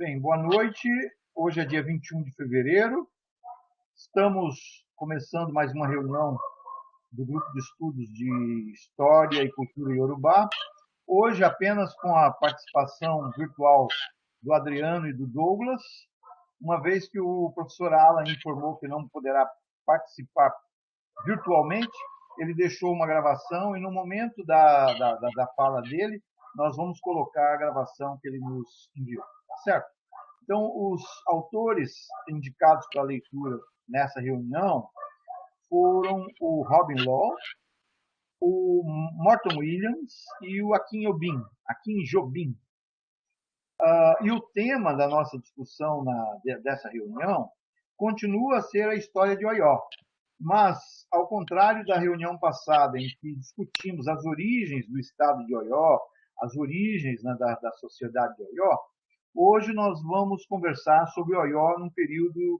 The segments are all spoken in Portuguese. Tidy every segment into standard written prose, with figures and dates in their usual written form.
Bem, boa noite. Hoje é dia 21 de fevereiro. Estamos começando mais uma reunião do Grupo de Estudos de História e Cultura Iorubá. Hoje apenas com a participação virtual do Adriano e do Douglas, uma vez que o professor Alan informou que não poderá participar virtualmente, ele deixou uma gravação e no momento da fala dele, nós vamos colocar a gravação que ele nos enviou, tá certo? Então, os autores indicados para a leitura nessa reunião foram o Robin Law, o Morton Williams e o Akin Jobim. E o tema da nossa discussão dessa reunião continua a ser a história de Oió. Mas, ao contrário da reunião passada, em que discutimos as origens do estado de Oió, as origens, né, da sociedade de Oió, hoje nós vamos conversar sobre Oió num período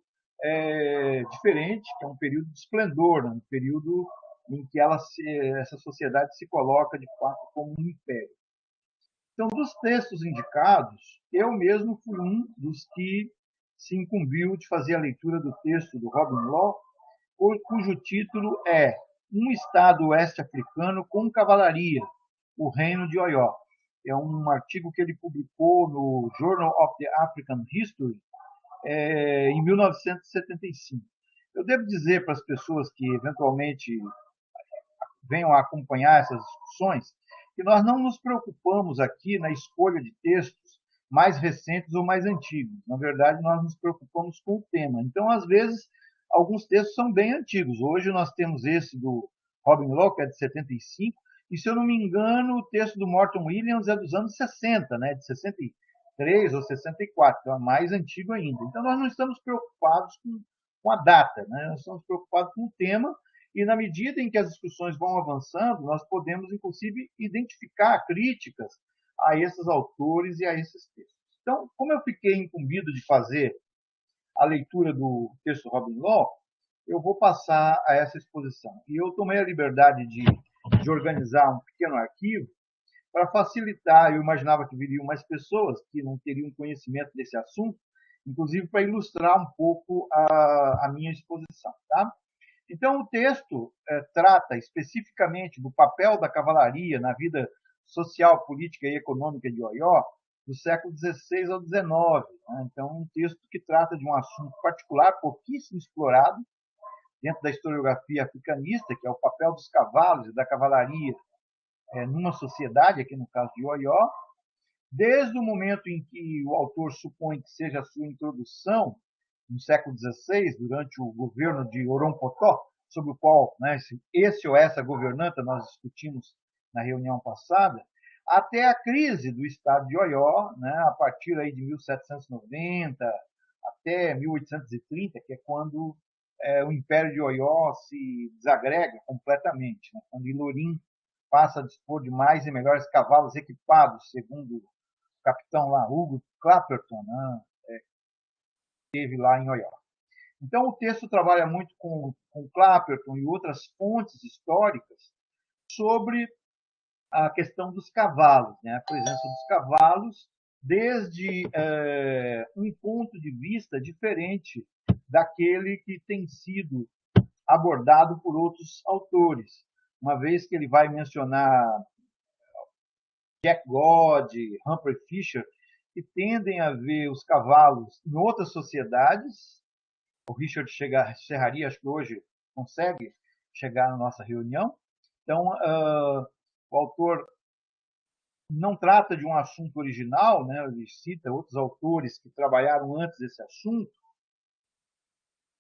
diferente, que é um período de esplendor, né, um período em que essa sociedade se coloca, de fato, como um império. Então, dos textos indicados, eu mesmo fui um dos que se incumbiu de fazer a leitura do texto do Robin Law, cujo título é Um Estado Oeste-Africano com Cavalaria, o Reino de Oió. É um artigo que ele publicou no Journal of the African History em 1975. Eu devo dizer para as pessoas que eventualmente venham a acompanhar essas discussões que nós não nos preocupamos aqui na escolha de textos mais recentes ou mais antigos. Na verdade, nós nos preocupamos com o tema. Então, às vezes, alguns textos são bem antigos. Hoje nós temos esse do Robin Law, que é de 75, e, se eu não me engano, o texto do Morton Williams é dos anos 60, né, de 63 ou 64, então é mais antigo ainda. Então, nós não estamos preocupados com a data, né? Nós estamos preocupados com o tema, e, na medida em que as discussões vão avançando, nós podemos, inclusive, identificar críticas a esses autores e a esses textos. Então, como eu fiquei incumbido de fazer a leitura do texto Robin Law, eu vou passar a essa exposição. E eu tomei a liberdade de organizar um pequeno arquivo para facilitar. Eu imaginava que viriam mais pessoas que não teriam conhecimento desse assunto, inclusive para ilustrar um pouco a minha exposição. Tá? Então, o texto trata especificamente do papel da cavalaria na vida social, política e econômica de Oió do século XVI ao XIX. Né? Então, um texto que trata de um assunto particular, pouquíssimo explorado, dentro da historiografia africanista, que é o papel dos cavalos e da cavalaria numa sociedade, aqui no caso de Oió, desde o momento em que o autor supõe que seja a sua introdução, no século XVI, durante o governo de Orompotó, sobre o qual, né, esse ou essa governanta nós discutimos na reunião passada, até a crise do estado de Oió, né, a partir aí de 1790 até 1830, que é quando o Império de Oió se desagrega completamente, né, quando Ilorim passa a dispor de mais e melhores cavalos equipados, segundo o capitão lá, Hugo Clapperton, né, teve lá em Oió. Então, o texto trabalha muito com Clapperton e outras fontes históricas sobre a questão dos cavalos, né? A presença dos cavalos desde um ponto de vista diferente daquele que tem sido abordado por outros autores, uma vez que ele vai mencionar Jack God, Humphrey Fisher, que tendem a ver os cavalos em outras sociedades. O Richard Serraria, acho que hoje consegue chegar na nossa reunião. Então, o autor não trata de um assunto original, né? Ele cita outros autores que trabalharam antes desse assunto,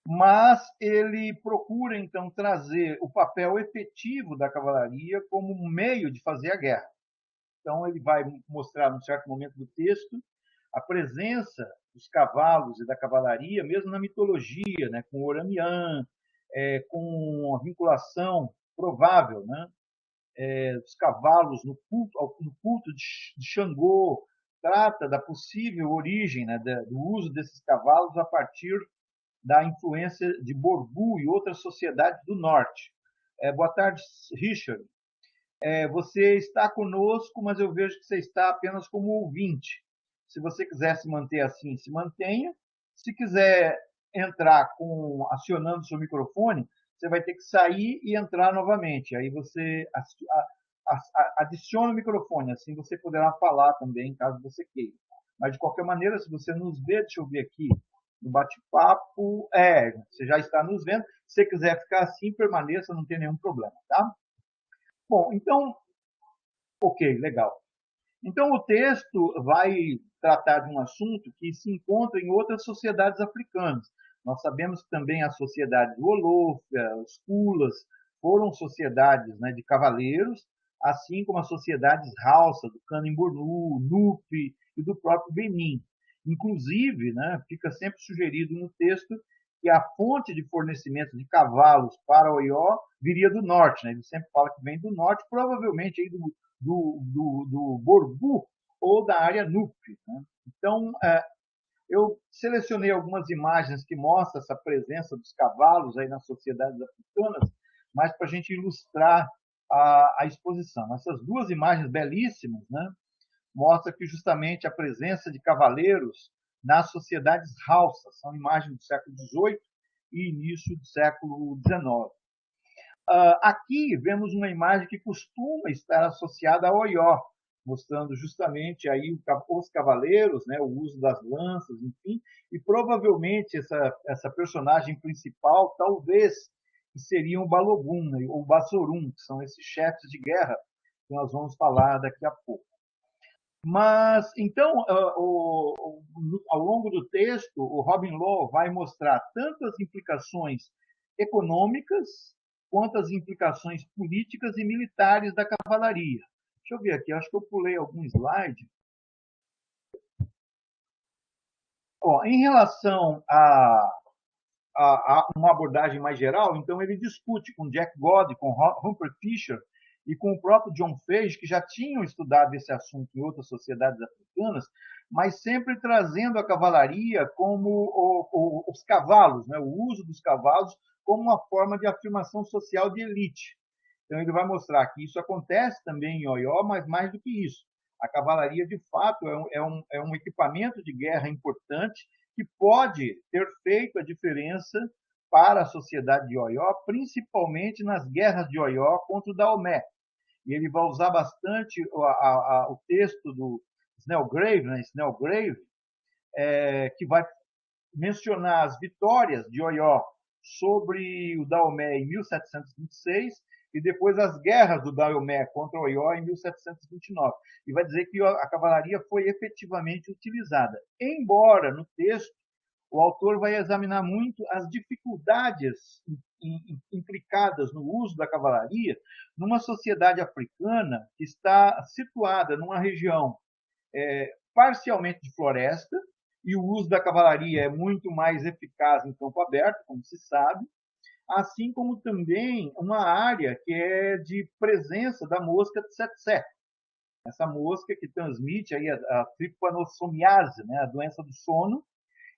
mas ele procura, então, trazer o papel efetivo da cavalaria como um meio de fazer a guerra. Então, ele vai mostrar, num certo momento do texto, a presença dos cavalos e da cavalaria, mesmo na mitologia, né, com Oramiã, com a vinculação provável, né, dos cavalos no culto de Xangô, trata da possível origem, né, do uso desses cavalos a partir da influência de Borgu e outras sociedades do norte. Boa tarde, Richard. Você está conosco, mas eu vejo que você está apenas como ouvinte. Se você quiser se manter assim, se mantenha. Se quiser entrar acionando seu microfone, você vai ter que sair e entrar novamente. Aí você adiciona o microfone, assim você poderá falar também, caso você queira. Mas, de qualquer maneira, se você nos vê, deixa eu ver aqui, no bate-papo, você já está nos vendo. Se você quiser ficar assim, permaneça, não tem nenhum problema, tá? Bom, então, ok, legal. Então, o texto vai tratar de um assunto que se encontra em outras sociedades africanas. Nós sabemos que também as sociedades Wolof, os Kulas, foram sociedades, né, de cavaleiros, assim como as sociedades Hausa, do Kanem-Bornu, Nupe e do próprio Benin. Inclusive, né, fica sempre sugerido no texto que a fonte de fornecimento de cavalos para Oió viria do norte. Né? Ele sempre fala que vem do norte, provavelmente aí do Borbu ou da área Nupe. Né? Então, eu selecionei algumas imagens que mostram essa presença dos cavalos aí nas sociedades africanas, mas para a gente ilustrar a exposição. Essas duas imagens belíssimas, né, mostram que justamente a presença de cavaleiros nas sociedades Hausa, são imagens do século XVIII e início do século XIX. Aqui vemos uma imagem que costuma estar associada a Oió, mostrando justamente aí os cavaleiros, né, o uso das lanças, enfim, e provavelmente essa personagem principal talvez seria o Balogun, né, ou Bassorum, que são esses chefes de guerra que nós vamos falar daqui a pouco. Mas, então, ao longo do texto, o Robin Law vai mostrar tanto as implicações econômicas quanto as implicações políticas e militares da cavalaria. Deixa eu ver aqui, acho que eu pulei algum slide. Em relação a uma abordagem mais geral, então ele discute com Jack God, com Humphrey Fisher e com o próprio John Fage, que já tinham estudado esse assunto em outras sociedades africanas, mas sempre trazendo a cavalaria como os cavalos, né, o uso dos cavalos como uma forma de afirmação social de elite. Então ele vai mostrar que isso acontece também em Oió, mas mais do que isso. A cavalaria, de fato, é um equipamento de guerra importante que pode ter feito a diferença para a sociedade de Oió, principalmente nas guerras de Oió contra o Daomé. E ele vai usar bastante o texto do Snellgrave, né? Snellgrave, que vai mencionar as vitórias de Oió sobre o Daomé em 1726 e depois as guerras do Daomé contra Oió em 1729. E vai dizer que a cavalaria foi efetivamente utilizada. Embora no texto o autor vai examinar muito as dificuldades implicadas no uso da cavalaria numa sociedade africana que está situada numa região parcialmente de floresta, e o uso da cavalaria é muito mais eficaz em campo aberto, como se sabe, assim como também uma área que é de presença da mosca tsetse, essa mosca que transmite aí a tripanosomiase, né, a doença do sono,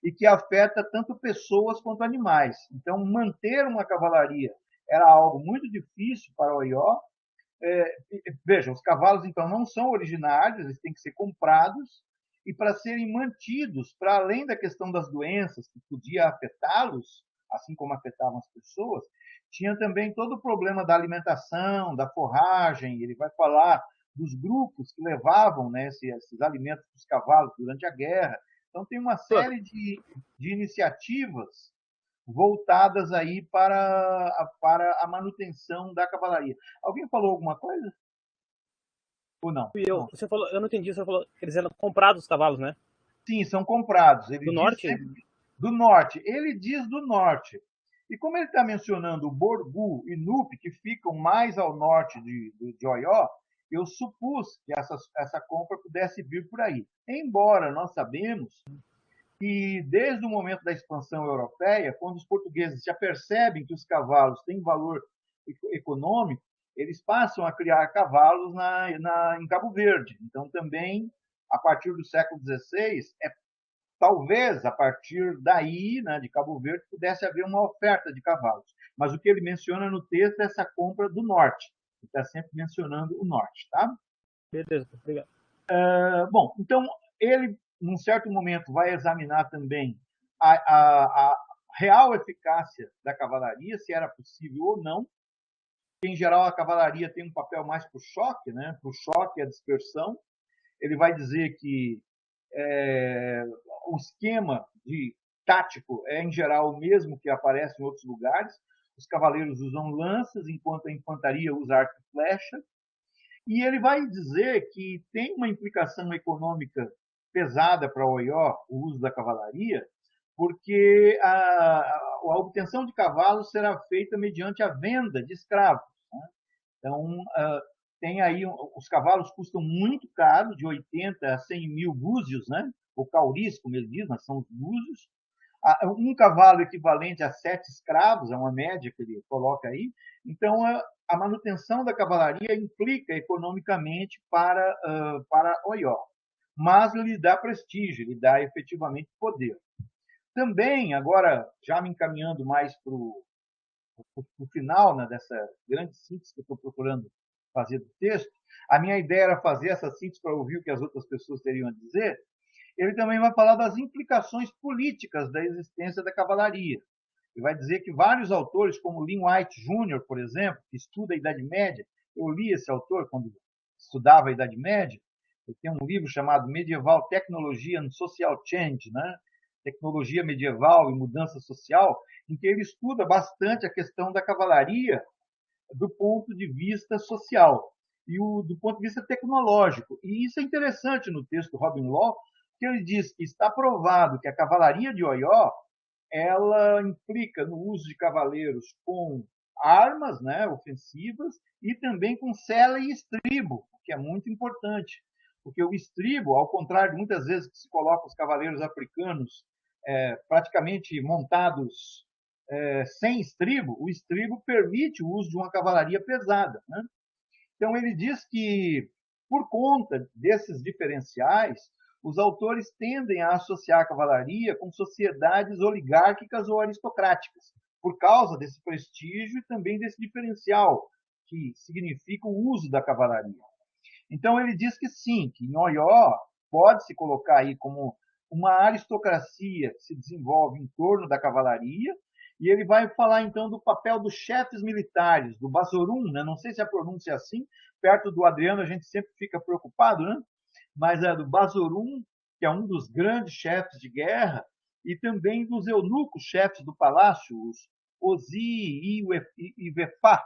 e que afeta tanto pessoas quanto animais. Então, manter uma cavalaria era algo muito difícil para o Oió. Vejam, os cavalos, então, não são originários, eles têm que ser comprados, e para serem mantidos, para além da questão das doenças que podia afetá-los, assim como afetavam as pessoas, tinha também todo o problema da alimentação, da forragem. Ele vai falar dos grupos que levavam, né, esses alimentos para os cavalos durante a guerra. Então, tem uma série de iniciativas voltadas aí para a manutenção da cavalaria. Alguém falou alguma coisa? Ou não? Não. Você falou, eu não entendi, você falou que eles eram comprados os cavalos, né? Sim, são comprados. Ele Do diz norte? sempre do norte. Ele diz do norte. E como ele está mencionando o Borbu e Nupe, que ficam mais ao norte de Oió, eu supus que essa compra pudesse vir por aí. Embora nós sabemos que desde o momento da expansão europeia, quando os portugueses já percebem que os cavalos têm valor econômico, eles passam a criar cavalos em Cabo Verde. Então, também, a partir do século XVI, talvez a partir daí, né, de Cabo Verde, pudesse haver uma oferta de cavalos. Mas o que ele menciona no texto é essa compra do norte. Ele está sempre mencionando o norte, tá? Beleza, obrigado. Bom, então ele num certo momento, vai examinar também a real eficácia da cavalaria, se era possível ou não. Em geral, a cavalaria tem um papel mais para o choque, né? Para o choque e a dispersão. Ele vai dizer que o esquema de tático é, em geral, o mesmo que aparece em outros lugares. Os cavaleiros usam lanças, enquanto a infantaria usa arco e flecha. E ele vai dizer que tem uma implicação econômica pesada para o Oió, o uso da cavalaria, porque a obtenção de cavalos será feita mediante a venda de escravos. Né? Então, tem aí, os cavalos custam muito caro, de 80 a 100 mil búzios, né? O cauris, como ele diz, mas são os búzios. Um cavalo equivalente a 7 escravos, é uma média que ele coloca aí. Então, a manutenção da cavalaria implica economicamente para Oió, mas lhe dá prestígio, lhe dá efetivamente poder. Também, agora, já me encaminhando mais para o final, né, dessa grande síntese que eu estou procurando fazer do texto, a minha ideia era fazer essa síntese para ouvir o que as outras pessoas teriam a dizer. Ele também vai falar das implicações políticas da existência da cavalaria. Ele vai dizer que vários autores, como Lynn White Jr., por exemplo, que estuda a Idade Média, eu li esse autor quando estudava a Idade Média, ele tem um livro chamado Medieval Technology and Social Change, né? Tecnologia medieval e mudança social, em que ele estuda bastante a questão da cavalaria do ponto de vista social e do ponto de vista tecnológico. E isso é interessante no texto Robin Law, que ele diz que está provado que a cavalaria de Oió ela implica no uso de cavaleiros com armas, né, ofensivas, e também com sela e estribo, que é muito importante, porque o estribo, ao contrário de muitas vezes que se coloca os cavaleiros africanos praticamente montados sem estribo, o estribo permite o uso de uma cavalaria pesada, né? Então ele diz que, por conta desses diferenciais, os autores tendem a associar a cavalaria com sociedades oligárquicas ou aristocráticas, por causa desse prestígio e também desse diferencial que significa o uso da cavalaria. Então ele diz que sim, que em Oió pode-se colocar aí como uma aristocracia que se desenvolve em torno da cavalaria, e ele vai falar então do papel dos chefes militares, do Bazorum, né? Não sei se a pronúncia é assim, perto do Adriano a gente sempre fica preocupado, né? Mas é do Bazorum, que é um dos grandes chefes de guerra, e também dos eunucos chefes do palácio, os Ozi e Vefá.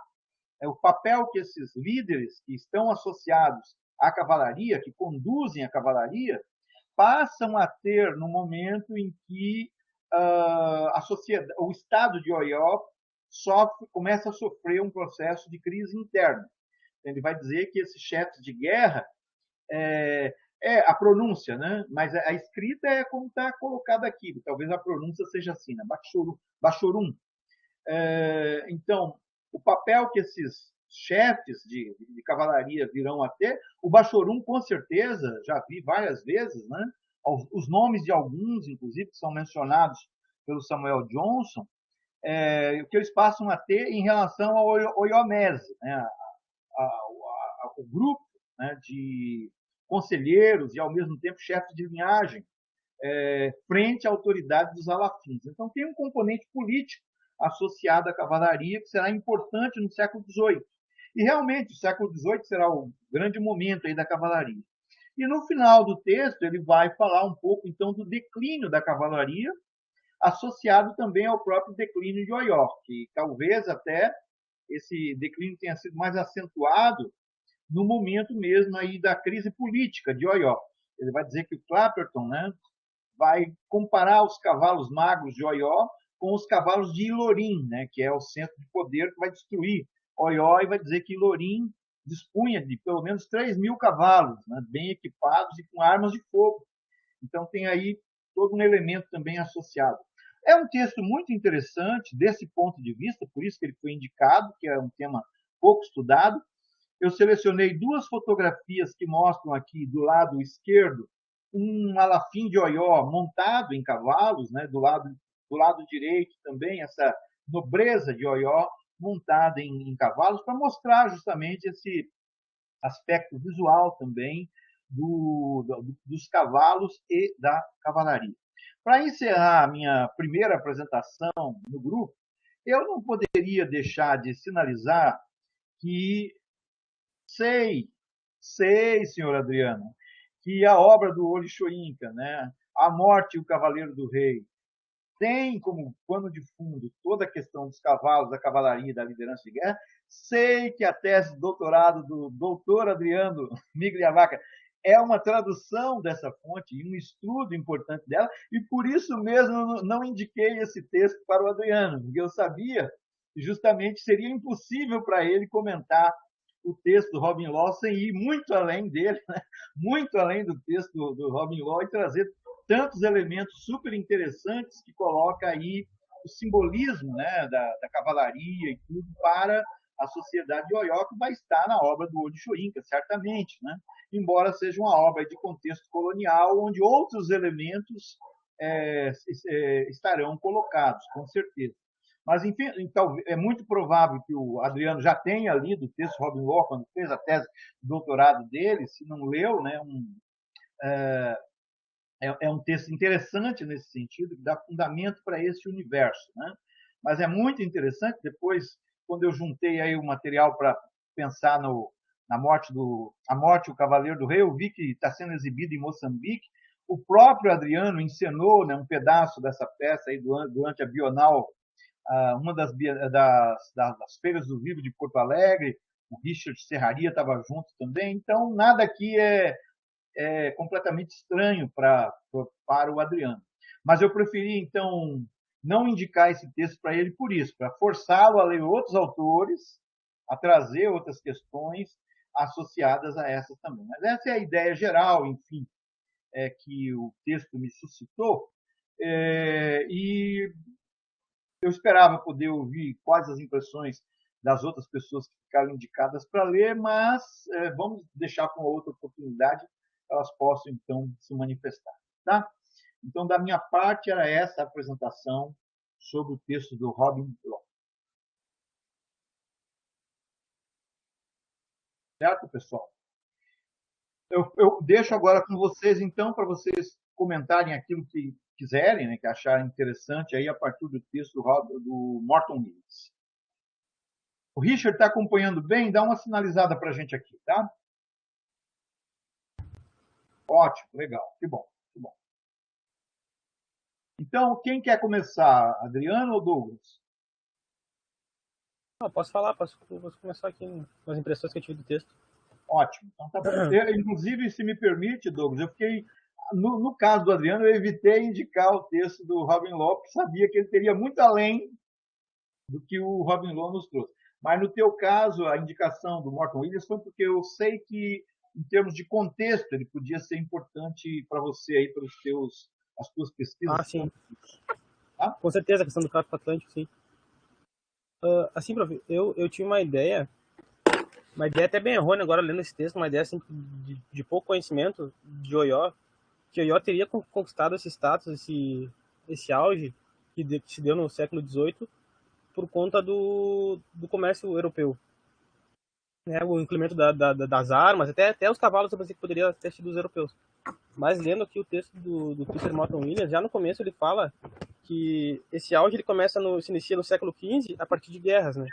É o papel que esses líderes que estão associados à cavalaria, que conduzem a cavalaria, passam a ter no momento em que a sociedade, o Estado de Oió começa a sofrer um processo de crise interna. Ele vai dizer que esses chefes de guerra a pronúncia, né? Mas a escrita é como está colocado aqui. Talvez a pronúncia seja assim, né? Bachorum. Então, o papel que esses chefes de cavalaria virão a ter, o Bachorum, com certeza, já vi várias vezes, né? Os nomes de alguns, inclusive, que são mencionados pelo Samuel Johnson, o que eles passam a ter em relação ao Oiomese, né? O grupo, né, de conselheiros e, ao mesmo tempo, chefes de linhagem frente à autoridade dos alafins. Então, tem um componente político associado à cavalaria que será importante no século XVIII. E, realmente, o século XVIII será o grande momento aí da cavalaria. E, no final do texto, ele vai falar um pouco, então, do declínio da cavalaria, associado também ao próprio declínio de Oió, que talvez até esse declínio tenha sido mais acentuado no momento mesmo aí da crise política de Oió. Ele vai dizer que o Clapperton, né, vai comparar os cavalos magros de Oió com os cavalos de Ilorim, né, que é o centro de poder que vai destruir Oió, e vai dizer que Ilorim dispunha de pelo menos 3.000 cavalos, né, bem equipados e com armas de fogo. Então tem aí todo um elemento também associado. É um texto muito interessante desse ponto de vista, por isso que ele foi indicado, que é um tema pouco estudado. Eu selecionei duas fotografias que mostram aqui do lado esquerdo um alafim de Oió montado em cavalos, né? do lado direito também essa nobreza de Oió montada em cavalos, para mostrar justamente esse aspecto visual também dos cavalos e da cavalaria. Para encerrar a minha primeira apresentação no grupo, eu não poderia deixar de sinalizar que sei, senhor Adriano, que a obra do Olixoinca, né, A Morte e o Cavaleiro do Rei, tem como pano de fundo toda a questão dos cavalos, da cavalaria, da liderança de guerra. Sei que a tese de doutorado do doutor Adriano Migliavaca é uma tradução dessa fonte e um estudo importante dela, e por isso mesmo não indiquei esse texto para o Adriano, porque eu sabia que justamente seria impossível para ele comentar o texto do Robin Law sem ir muito além dele, né? Muito além do texto do Robin Law, e trazer tantos elementos super interessantes que coloca aí o simbolismo, né, da cavalaria e tudo para a sociedade de Oió, que vai estar na obra do Olixoinca, certamente, né? Embora seja uma obra de contexto colonial, onde outros elementos estarão colocados, com certeza. Mas, enfim, então, é muito provável que o Adriano já tenha lido o texto Robin Law quando fez a tese de doutorado dele, se não leu, né, é um texto interessante nesse sentido, que dá fundamento para esse universo, né? Mas é muito interessante, depois, quando eu juntei aí o material para pensar na morte A Morte e o Cavaleiro do Rei, eu vi que está sendo exibido em Moçambique. O próprio Adriano encenou, né, um pedaço dessa peça aí durante a Bienal, uma das feiras do livro de Porto Alegre. O Richard Serraria estava junto também. Então, nada aqui é completamente estranho para o Adriano. Mas eu preferi, então, não indicar esse texto para ele por isso, para forçá-lo a ler outros autores, a trazer outras questões associadas a essas também. Mas essa é a ideia geral, enfim, que o texto me suscitou. E eu esperava poder ouvir quais as impressões das outras pessoas que ficaram indicadas para ler, mas vamos deixar para uma outra oportunidade, elas possam, então, se manifestar. Tá? Então, da minha parte, era essa a apresentação sobre o texto do Robin Law. Certo, pessoal? Eu deixo agora com vocês, então, para vocês comentarem aquilo que quiserem, né, que acharem interessante, aí a partir do texto do Morton Willis. O Richard está acompanhando bem? Dá uma sinalizada para a gente aqui, tá? Ótimo, legal, que bom, que bom. Então, quem quer começar, Adriano ou Douglas? Não, posso falar, posso começar aqui com as impressões que eu tive do texto. Ótimo, então tá bom. Inclusive, se me permite, Douglas, eu fiquei, no caso do Adriano, eu evitei indicar o texto do Robin Law, porque sabia que ele teria muito além do que o Robin Law nos trouxe. Mas no teu caso, a indicação do Morton Williams foi porque eu sei que, em termos de contexto, ele podia ser importante para você aí, as tuas pesquisas. Ah, sim. Tá? Com certeza, a questão do Tráfico Atlântico, sim. Assim, prof, eu tinha uma ideia até bem errônea agora lendo esse texto, uma ideia assim, de pouco conhecimento de Oió, que Oió teria conquistado esse status, esse auge que se deu no século XVIII por conta do comércio europeu. Né, o incremento das armas, até os cavalos eu pensei que poderia ter sido dos europeus. Mas lendo aqui o texto do Peter Morton Williams, já no começo ele fala que esse auge ele se inicia no século XV a partir de guerras, né?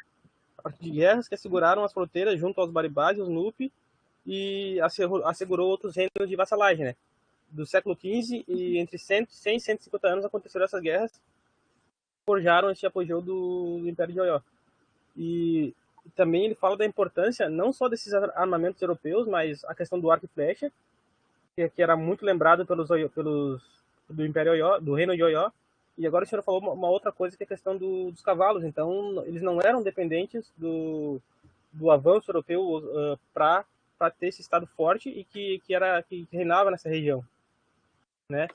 A partir de guerras que asseguraram as fronteiras junto aos Baribás e os Nupe e assegurou outros reinos de vassalagem, né? Do século XV e entre 100 e 150 anos aconteceram essas guerras, forjaram esse apogeu do Império de Oió. E também ele fala da importância não só desses armamentos europeus, mas a questão do arco e flecha, que era muito lembrado do Império Oió, do Reino de Oió. E agora o senhor falou uma outra coisa, que é a questão dos cavalos. Então, eles não eram dependentes do avanço europeu para ter esse estado forte e que reinava nessa região, né?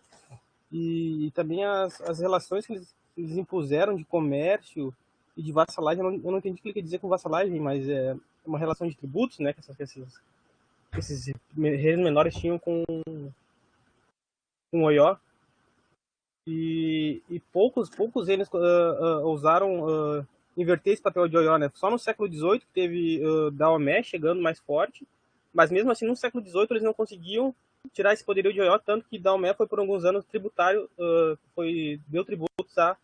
E também as relações que eles impuseram de comércio e de vassalagem. Eu não entendi o que ele quer dizer com vassalagem, mas é uma relação de tributos, né? Que esses reinos menores tinham com Oió. E poucos reinos ousaram inverter esse papel de Oió, né? Só no século XVIII que teve Daomé chegando mais forte, Mas mesmo assim, no século XVIII, eles não conseguiam tirar esse poderio de Oió, tanto que Daomé foi por alguns anos tributário, deu tributos ao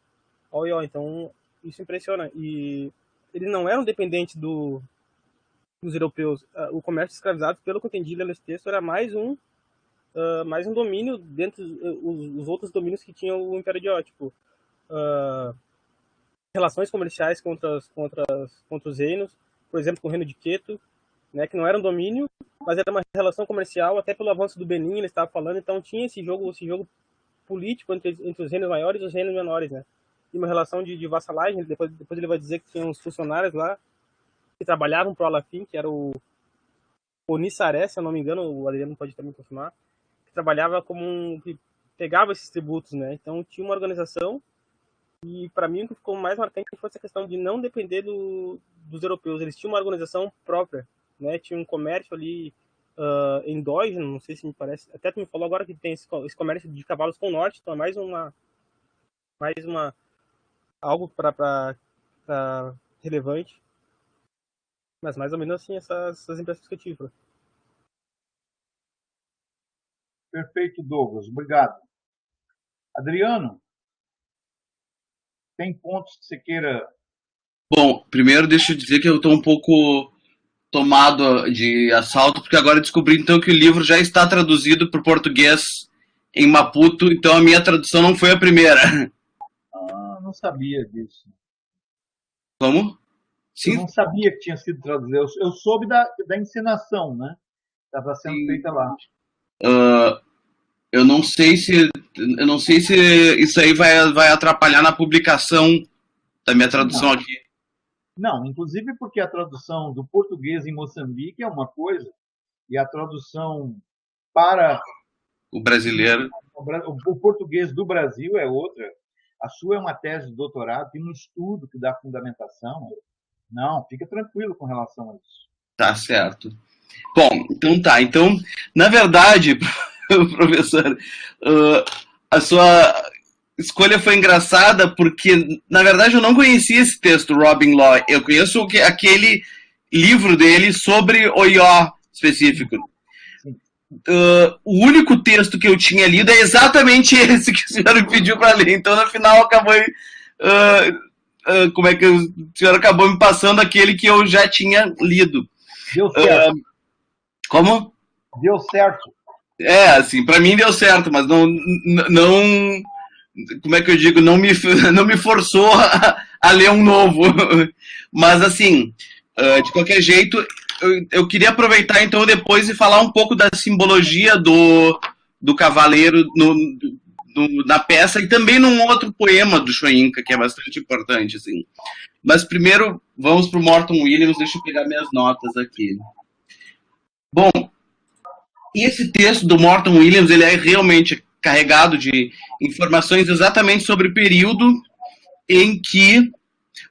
Oió. Então, isso impressiona. E eles não eram dependentes dos europeus. O comércio de escravizados, pelo que eu entendi lendo esse texto, era mais um domínio dentre os outros domínios que tinha o Império de Oió, tipo relações comerciais contra os reinos, por exemplo, com o reino de Queto, né, que não era um domínio, mas era uma relação comercial, até pelo avanço do Benin, ele estava falando, então tinha esse jogo político entre os reinos maiores e os reinos menores, né, e uma relação de vassalagem. Depois ele vai dizer que tinha uns funcionários lá que trabalhavam para o Alafim, que era o Nissaré, se eu não me engano, o Adriano pode também confirmar, que trabalhava que pegava esses tributos, né, então tinha uma organização. E para mim o que ficou mais marcante foi essa questão de não depender dos europeus. Eles tinham uma organização própria, né? Tinha um comércio ali endógeno, não sei se me parece. Até tu me falou agora que tem esse comércio de cavalos com o norte, então é mais algo para relevante. Mas mais ou menos assim essas impressões que eu tive. Perfeito, Douglas. Obrigado. Adriano, tem pontos que você queira... Bom, primeiro deixa eu dizer que eu estou um pouco tomado de assalto, porque agora descobri então que o livro já está traduzido para o português em Maputo, então a minha tradução não foi a primeira. Ah, não sabia disso. Como? Sim. Eu não sabia que tinha sido traduzido. Eu soube da encenação, né? Estava sendo feita lá. Eu não sei se isso aí vai atrapalhar na publicação da minha tradução aqui. Não, inclusive porque a tradução do português em Moçambique é uma coisa e a tradução para o brasileiro, o português do Brasil é outra. A sua é uma tese de doutorado, tem um estudo que dá fundamentação. Não, fica tranquilo com relação a isso. Tá certo. Bom, então tá. Então, na verdade, professor, a sua escolha foi engraçada porque, na verdade, eu não conhecia esse texto, Robin Law. Eu conheço aquele livro dele sobre Oió específico. O único texto que eu tinha lido é exatamente esse que o senhor me pediu para ler. Então, no final, acabou... como é que o senhor acabou me passando aquele que eu já tinha lido. Deu certo. Como? Deu certo. Assim, para mim deu certo, mas não, como é que eu digo, não me forçou a ler um novo. Mas, assim, de qualquer jeito, eu queria aproveitar, então, depois e falar um pouco da simbologia do cavaleiro na peça e também num outro poema do Soyinka, que é bastante importante, assim. Mas, primeiro, vamos para o Morton Williams. Deixa eu pegar minhas notas aqui. Bom, e esse texto do Morton Williams, ele é realmente carregado de informações exatamente sobre o período em que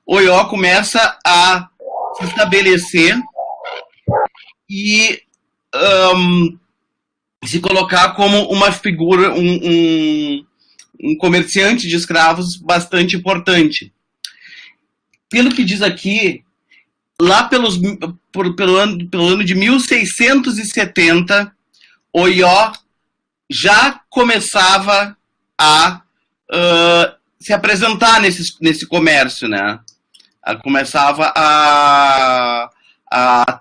Oió começa a se estabelecer e se colocar como uma figura, um comerciante de escravos bastante importante. Pelo que diz aqui, lá pelo ano de 1670, Oió já começava a se apresentar nesse comércio, né? Começava a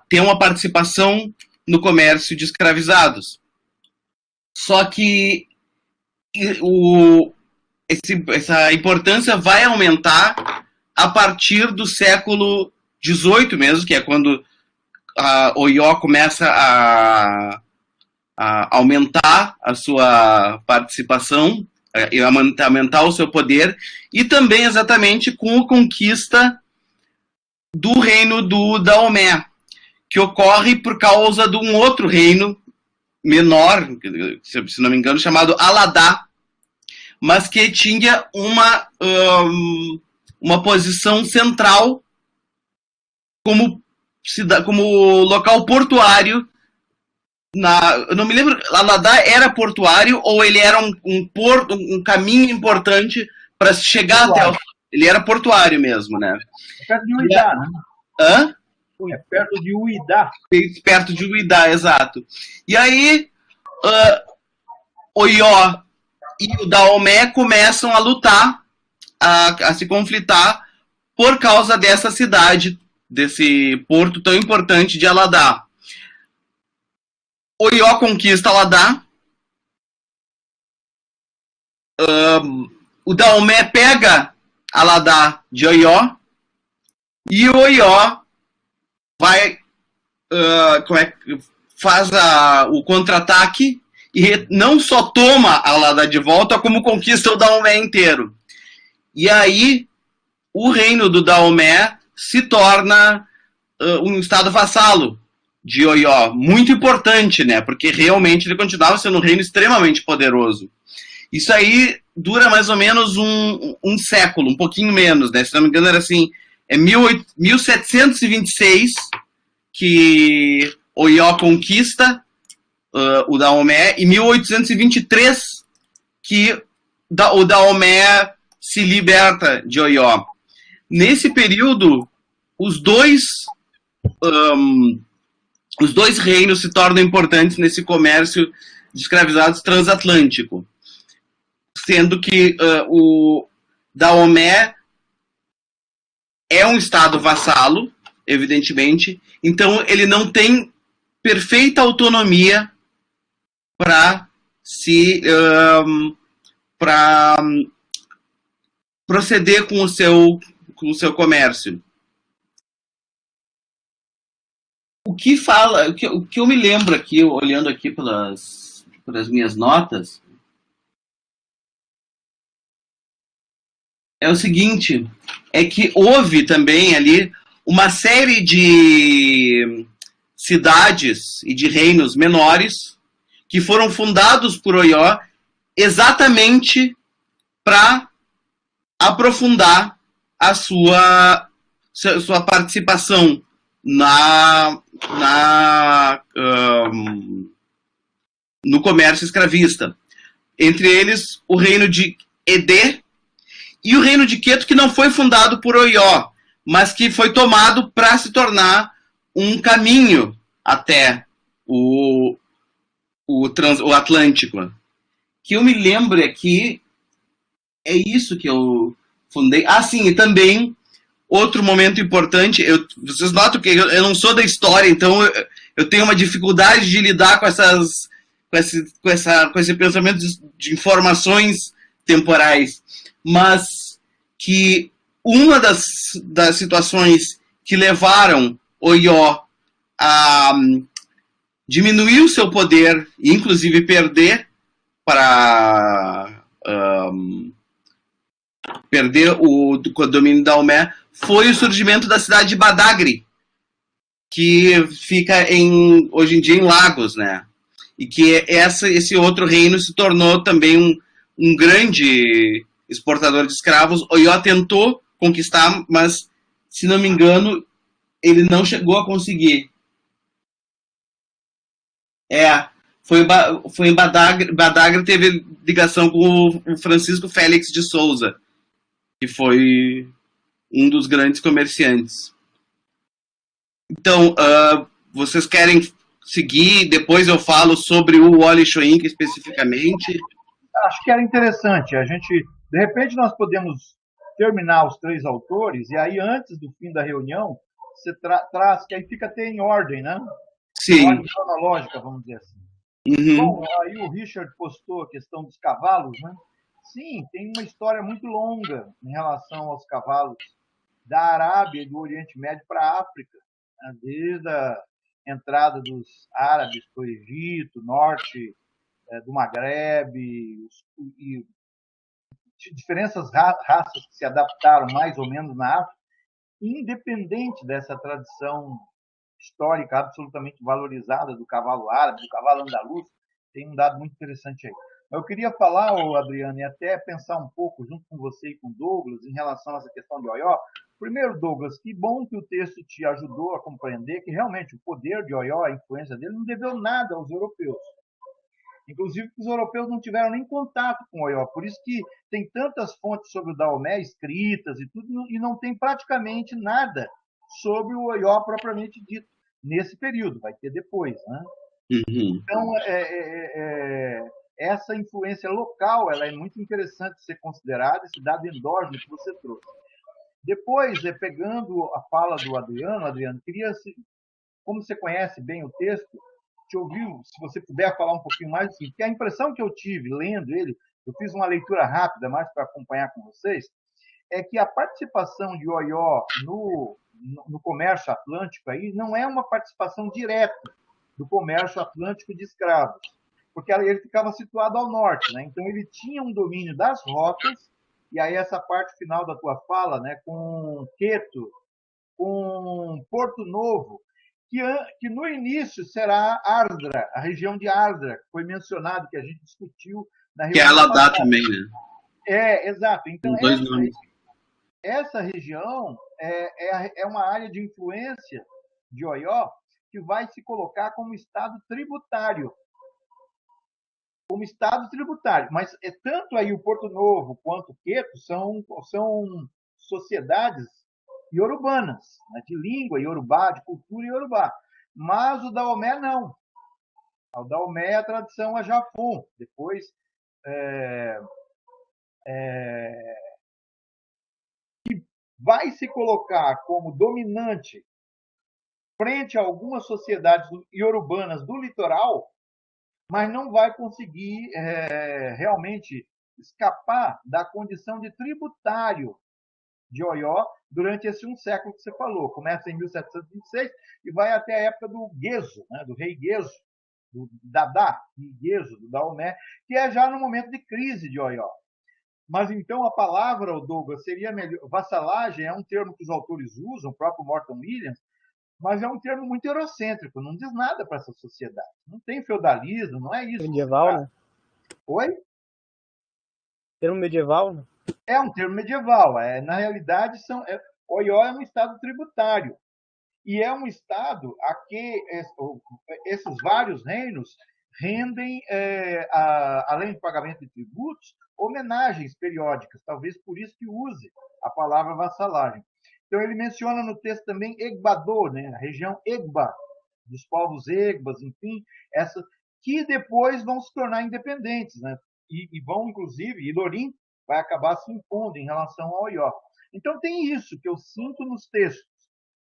ter uma participação no comércio de escravizados. Só que essa importância vai aumentar a partir do século XVIII mesmo, que é quando Oió começa a aumentar a sua participação e aumentar o seu poder, e também exatamente com a conquista do reino do Daomé, que ocorre por causa de um outro reino menor, se não me engano, chamado Aladá, mas que tinha uma posição central como local portuário. Eu não me lembro, Aladá era portuário ou ele era um caminho importante para chegar até ele era portuário mesmo, né? É perto de Oiá, né? Hã? É perto de Uidá. Perto de Uidá, exato. E aí, Oió e o Daomé começam a lutar, a se conflitar por causa dessa cidade, desse porto tão importante de Aladá. Oió conquista Aladá. O Daomé pega Aladá de Oió. E o Oió vai faz o contra-ataque e não só toma Aladá de volta, como conquista o Daomé inteiro. E aí o reino do Daomé se torna um estado vassalo de Oió, muito importante, né? Porque realmente ele continuava sendo um reino extremamente poderoso. Isso aí dura mais ou menos um século, um pouquinho menos, né? Se não me engano era assim, é 1726 que Oió conquista o Daomé e 1823 que o Daomé se liberta de Oió. Nesse período, os dois reinos se tornam importantes nesse comércio de escravizados transatlântico, sendo que o Daomé é um estado vassalo, evidentemente, então ele não tem perfeita autonomia para para proceder com o seu comércio. O que eu me lembro aqui, olhando aqui pelas minhas notas, é o seguinte, é que houve também ali uma série de cidades e de reinos menores que foram fundados por Oió exatamente para aprofundar a sua participação no comércio escravista. Entre eles, o reino de Edê e o reino de Queto, que não foi fundado por Oió, mas que foi tomado para se tornar um caminho até o Atlântico. Que eu me lembro aqui, é isso que eu fundei. Ah, sim, e também outro momento importante, vocês notam que eu não sou da história, então eu tenho uma dificuldade de lidar com esse pensamento de informações temporais, mas que uma das situações que levaram Oió a diminuir o seu poder, e inclusive perder o domínio da Daomé, foi o surgimento da cidade de Badagry, que fica hoje em dia em Lagos, né? E que esse outro reino se tornou também um grande exportador de escravos. Oió tentou conquistar, mas, se não me engano, ele não chegou a conseguir. Foi em Badagry. Badagry teve ligação com o Francisco Félix de Souza, que foi um dos grandes comerciantes. Então, vocês querem seguir? Depois eu falo sobre o Wally Shoinka especificamente. Acho que era interessante. De repente, nós podemos terminar os três autores e aí, antes do fim da reunião, você traz, que aí fica até em ordem, né? Sim. Em ordem cronológica, vamos dizer assim. Uhum. Bom, aí o Richard postou a questão dos cavalos, né? Sim, tem uma história muito longa em relação aos cavalos da Arábia e do Oriente Médio para a África, né? Desde a entrada dos árabes para o Egito, norte do Magrebe, e diferentes raças que se adaptaram mais ou menos na África, independente dessa tradição histórica absolutamente valorizada do cavalo árabe, do cavalo andaluz, tem um dado muito interessante aí. Eu queria falar, Adriano, e até pensar um pouco junto com você e com o Douglas em relação a essa questão de Oió. Primeiro, Douglas, que bom que o texto te ajudou a compreender que realmente o poder de Oió, a influência dele, não deveu nada aos europeus. Inclusive, os europeus não tiveram nem contato com Oió. Por isso que tem tantas fontes sobre o Daomé escritas e tudo, e não tem praticamente nada sobre o Oió propriamente dito, nesse período, vai ter depois, né? Uhum. Então, essa influência local ela é muito interessante ser considerada, esse dado endógeno que você trouxe. Depois, pegando a fala do Adriano, queria, como você conhece bem o texto, te ouvir, se você puder falar um pouquinho mais, assim, porque a impressão que eu tive lendo ele, eu fiz uma leitura rápida, mais para acompanhar com vocês, é que a participação de Oió no comércio atlântico aí não é uma participação direta do comércio atlântico de escravos, porque ele ficava situado ao norte, né? Então ele tinha um domínio das rotas, e aí essa parte final da tua fala, né, com Queto, com Porto Novo, que no início será Ardra, a região de Ardra, que foi mencionado, que a gente discutiu na reunião. Que ela dá também, né? Exato. Então, essa região é uma área de influência de Oió que vai se colocar como estado tributário. Como estado tributário. Mas tanto aí o Porto Novo quanto o Queto são sociedades iorubanas, né, de língua iorubá, de cultura iorubá. Mas o Daomé não. O Daomé é a tradição Ajafon. Depois que vai se colocar como dominante frente a algumas sociedades iorubanas do litoral, mas não vai conseguir realmente escapar da condição de tributário de Oió durante esse século que você falou. Começa em 1726 e vai até a época do Gueso, né, do rei Gueso, do Dadá, Gueso, do Daomé, que é já no momento de crise de Oió. Mas então a palavra, Douglas, seria melhor. Vassalagem é um termo que os autores usam, o próprio Morton Williams, mas é um termo muito eurocêntrico, não diz nada para essa sociedade. Não tem feudalismo, não é isso. Medieval, né? Oi? Termo medieval, né? É um termo medieval. Na realidade, Oió é um estado tributário. E é um estado a que esses vários reinos rendem, além do pagamento de tributos, homenagens periódicas. Talvez por isso que use a palavra vassalagem. Então, ele menciona no texto também Egbador, né? A região Egba, dos povos Egbas, enfim, que depois vão se tornar independentes, né? E vão, inclusive, Ilorim vai acabar se impondo em relação ao Oió. Então, tem isso que eu sinto nos textos.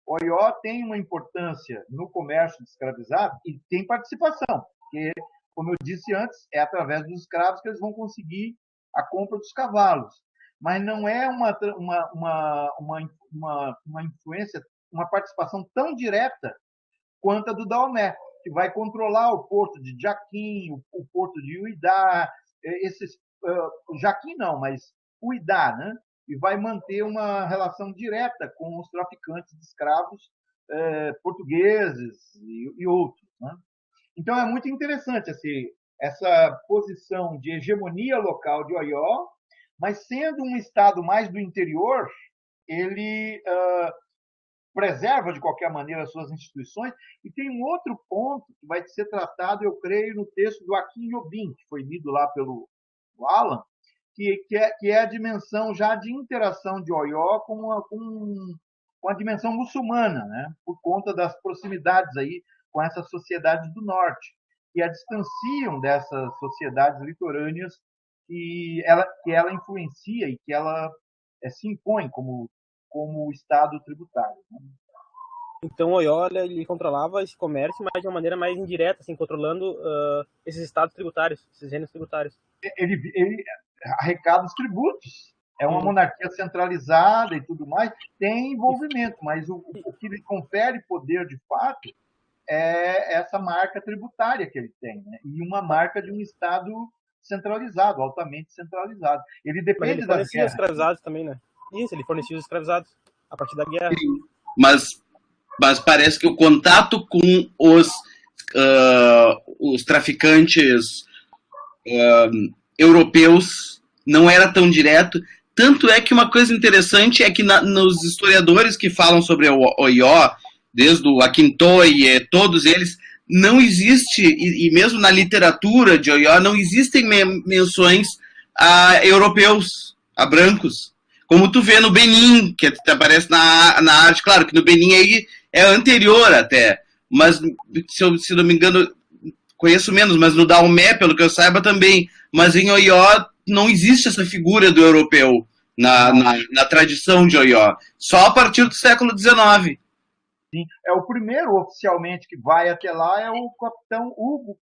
Oió tem uma importância no comércio de escravizado e tem participação, porque, como eu disse antes, é através dos escravos que eles vão conseguir a compra dos cavalos. Mas não é uma influência, uma participação tão direta quanto a do Daomé, que vai controlar o porto de Jaquim, o porto de Uidá, Jaquim não, mas Uidá, né? E vai manter uma relação direta com os traficantes de escravos portugueses e outros, né? Então é muito interessante essa posição de hegemonia local de Oió, mas sendo um estado mais do interior, ele preserva de qualquer maneira as suas instituições. E tem um outro ponto que vai ser tratado, eu creio, no texto do Akin Yobin, que foi lido lá pelo Alan, que é a dimensão já de interação de Oió com a dimensão muçulmana, né? Por conta das proximidades aí com essas sociedades do norte, que a distanciam dessas sociedades litorâneas que ela influencia e que ela se impõe como Estado tributário, né? Então, Oió ele controlava esse comércio, mas de uma maneira mais indireta, assim, controlando esses estados tributários, esses reinos tributários. Ele arrecada os tributos. É uma monarquia centralizada e tudo mais. Tem envolvimento, mas o que lhe confere poder, de fato, é essa marca tributária que ele tem, né? E uma marca de um Estado centralizado, altamente centralizado. Ele depende das guerras. Os escravizados também, né? Isso, ele fornecia os escravizados a partir da guerra. Sim, mas parece que o contato com os traficantes europeus não era tão direto. Tanto é que uma coisa interessante é que nos historiadores que falam sobre o Oió, desde o Akintoye, todos eles, não existe, e mesmo na literatura de Oió, não existem menções a europeus, a brancos. Como tu vê no Benin, que aparece na arte, claro que no Benin aí é anterior até, mas se não me engano, conheço menos, mas no Daomé, pelo que eu saiba, também. Mas em Oió não existe essa figura do europeu na tradição de Oió. Só a partir do século XIX. Sim. O primeiro oficialmente que vai até lá é o capitão Hugo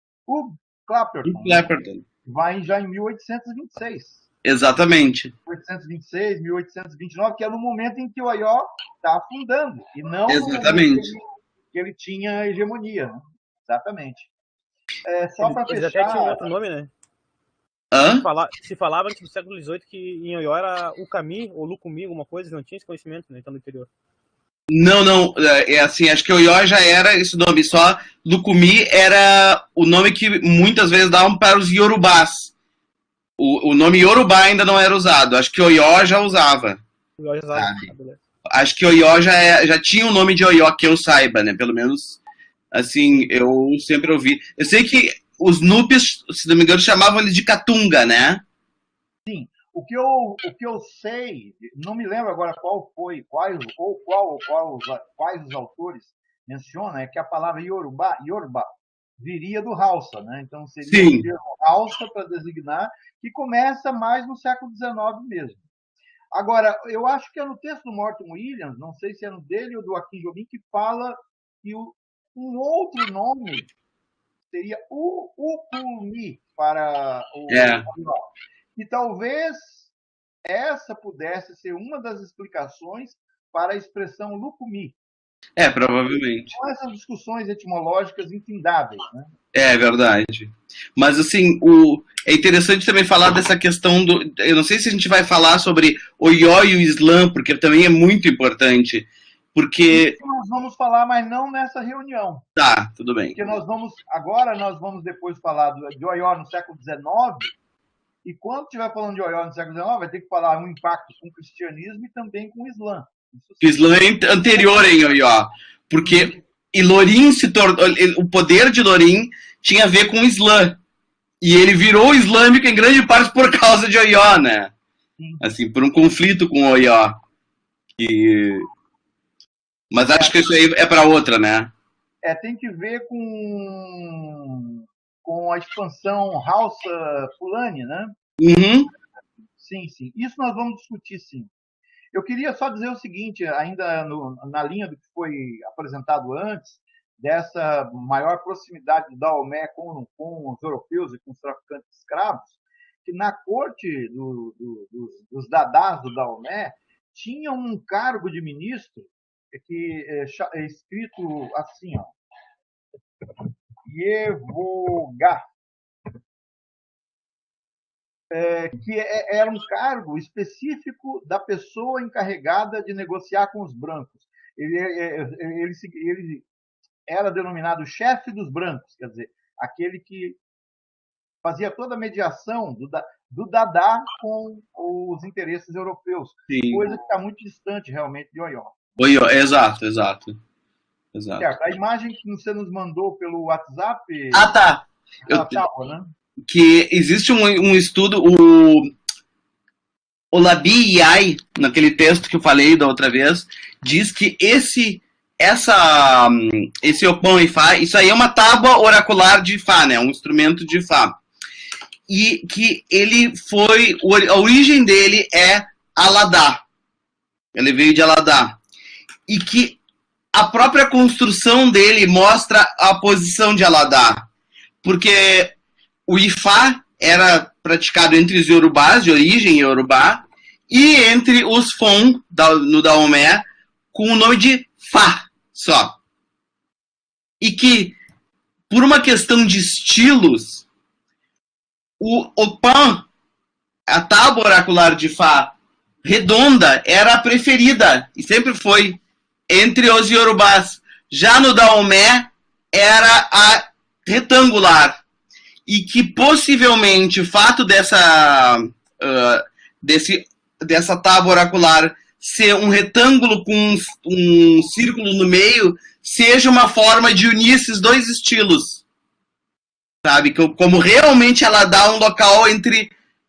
Clapperton. Vai já em 1826. Exatamente. 1826, 1829, que é no momento em que o Oió está afundando, e não Exatamente. no momento que ele tinha hegemonia. Né? Exatamente. Só para fechar... Eles até tinham outro nome, né? Hã? Se falava antes do século XVIII que em Oió era o Cami, ou Lucumi, alguma coisa, não tinha esse conhecimento, né? Então no interior. Não, é assim, acho que Oió já era esse nome, só Lucumi era o nome que muitas vezes davam para os Yorubás. O nome Yorubá ainda não era usado, acho que Oió já usava. Oió já usava, acho que Oió já tinha o nome de Oió, que eu saiba, né, pelo menos, assim, eu sempre ouvi. Eu sei que os Nupes, se não me engano, chamavam ele de Catunga, né? Sim. O que eu sei, não me lembro agora quais os autores mencionam, é que a palavra Yorubá viria do Hausa, né? Então seria o termo Hausa para designar, que começa mais no século XIX mesmo. Agora, eu acho que é no texto do Morton Williams, não sei se é no dele ou do Akin Jobim, que fala que um outro nome seria Ukumi para o e talvez essa pudesse ser uma das explicações para a expressão Lucumi. Provavelmente. São essas discussões etimológicas infindáveis, né? É verdade. Mas, assim, é interessante também falar dessa questão do... Eu não sei se a gente vai falar sobre Oió e o Islã, porque também é muito importante. Porque... Isso nós vamos falar, mas não nessa reunião. Tá, tudo bem. Porque nós vamos depois falar de Oió no século XIX, e quando estiver falando de Oió no século XIX, vai ter que falar um impacto com o cristianismo e também com o Islã. O Islã é anterior em Oió, porque Ilorim o poder de Ilorim tinha a ver com o Islã. E ele virou islâmico em grande parte por causa de Oió, né? Sim. Assim, por um conflito com Oió. Mas acho que isso aí é para outra, né? Tem que ver com a expansão Hausa Fulani, né? Uhum. Sim. Isso nós vamos discutir, sim. Eu queria só dizer o seguinte, ainda na linha do que foi apresentado antes, dessa maior proximidade do Daomé com os europeus e com os traficantes de escravos, que na corte dos dadás do Daomé tinha um cargo de ministro que é escrito assim, ó, Yevogá, que era um cargo específico da pessoa encarregada de negociar com os brancos. Ele era denominado chefe dos brancos, quer dizer, aquele que fazia toda a mediação do Dadá com os interesses europeus. Sim. Coisa que está muito distante, realmente, de Oió. Exato. Certo. A imagem que você nos mandou pelo WhatsApp... tá. Né? Que existe um estudo, o Labi Yai, naquele texto que eu falei da outra vez, diz que esse Opão Ifá, isso aí é uma tábua oracular de Ifá, né? Um instrumento de Ifá. E que a origem dele é Aladá. Ele veio de Aladá. E que a própria construção dele mostra a posição de Aladá. Porque o Ifá era praticado entre os Yorubás, de origem Yorubá, e entre os Fon, no Daomé, com o nome de Fá, só. E que, por uma questão de estilos, o Opã, a tábua oracular de Fá redonda, era a preferida, e sempre foi, entre os Yorubás. Já no Daomé, era a retangular. E que possivelmente o fato dessa tábua oracular ser um retângulo com um círculo no meio seja uma forma de unir esses dois estilos. Sabe? Como realmente ela dá um local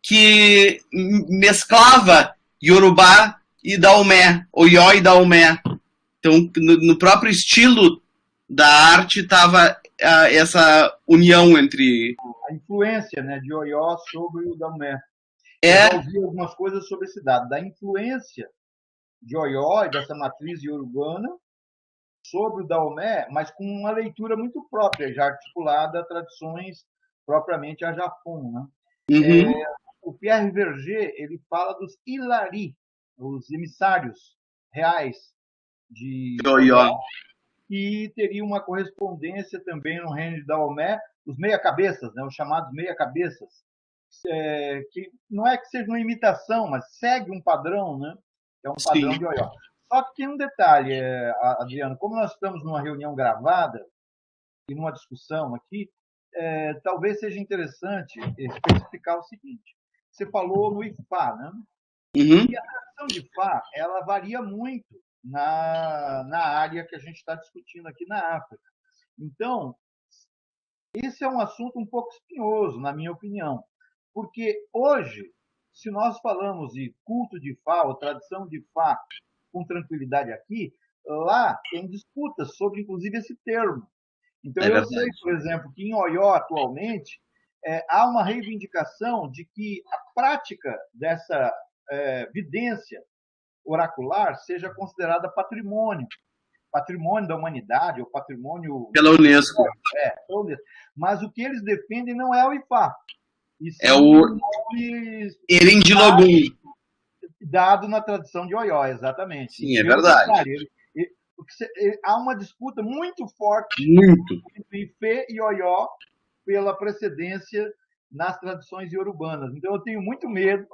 que mesclava Yorubá e Daomé, Oió e Daomé. Então, no próprio estilo da arte estava essa união entre... A influência, né, de Oió sobre o Daomé. Eu já ouvi algumas coisas sobre esse dado, da influência de Oió e dessa matriz iorubana sobre o Daomé, mas com uma leitura muito própria, já articulada a tradições propriamente a Jafon, né? Uhum. O Pierre Verger, ele fala dos Ilari, os emissários reais de Oió, e teria uma correspondência também no reino de Daomé, os meia-cabeças, né, os chamados meia-cabeças, que não é que seja uma imitação, mas segue um padrão, né? É um padrão de Oió. Só que tem um detalhe, Adriano, como nós estamos numa reunião gravada e numa discussão aqui, talvez seja interessante especificar o seguinte. Você falou no Ifá, né? Uhum. E a tradição de Ifá, ela varia muito na área que a gente está discutindo aqui na África. Então, esse é um assunto um pouco espinhoso, na minha opinião. Porque hoje, se nós falamos de culto de Ifá ou tradição de Ifá com tranquilidade aqui, lá tem disputas sobre, inclusive, esse termo. Então, eu sei, por exemplo, que em Oió, atualmente, há uma reivindicação de que a prática dessa vidência oracular seja considerada patrimônio da humanidade, ou patrimônio... Pela Unesco. Mas o que eles defendem não é o Ifá. É o Erindilogum. Dado na tradição de Oió, exatamente. Sim, é verdade. Há uma disputa muito forte entre Ifé e Oió pela precedência nas tradições iorubanas. Então, eu tenho muito medo,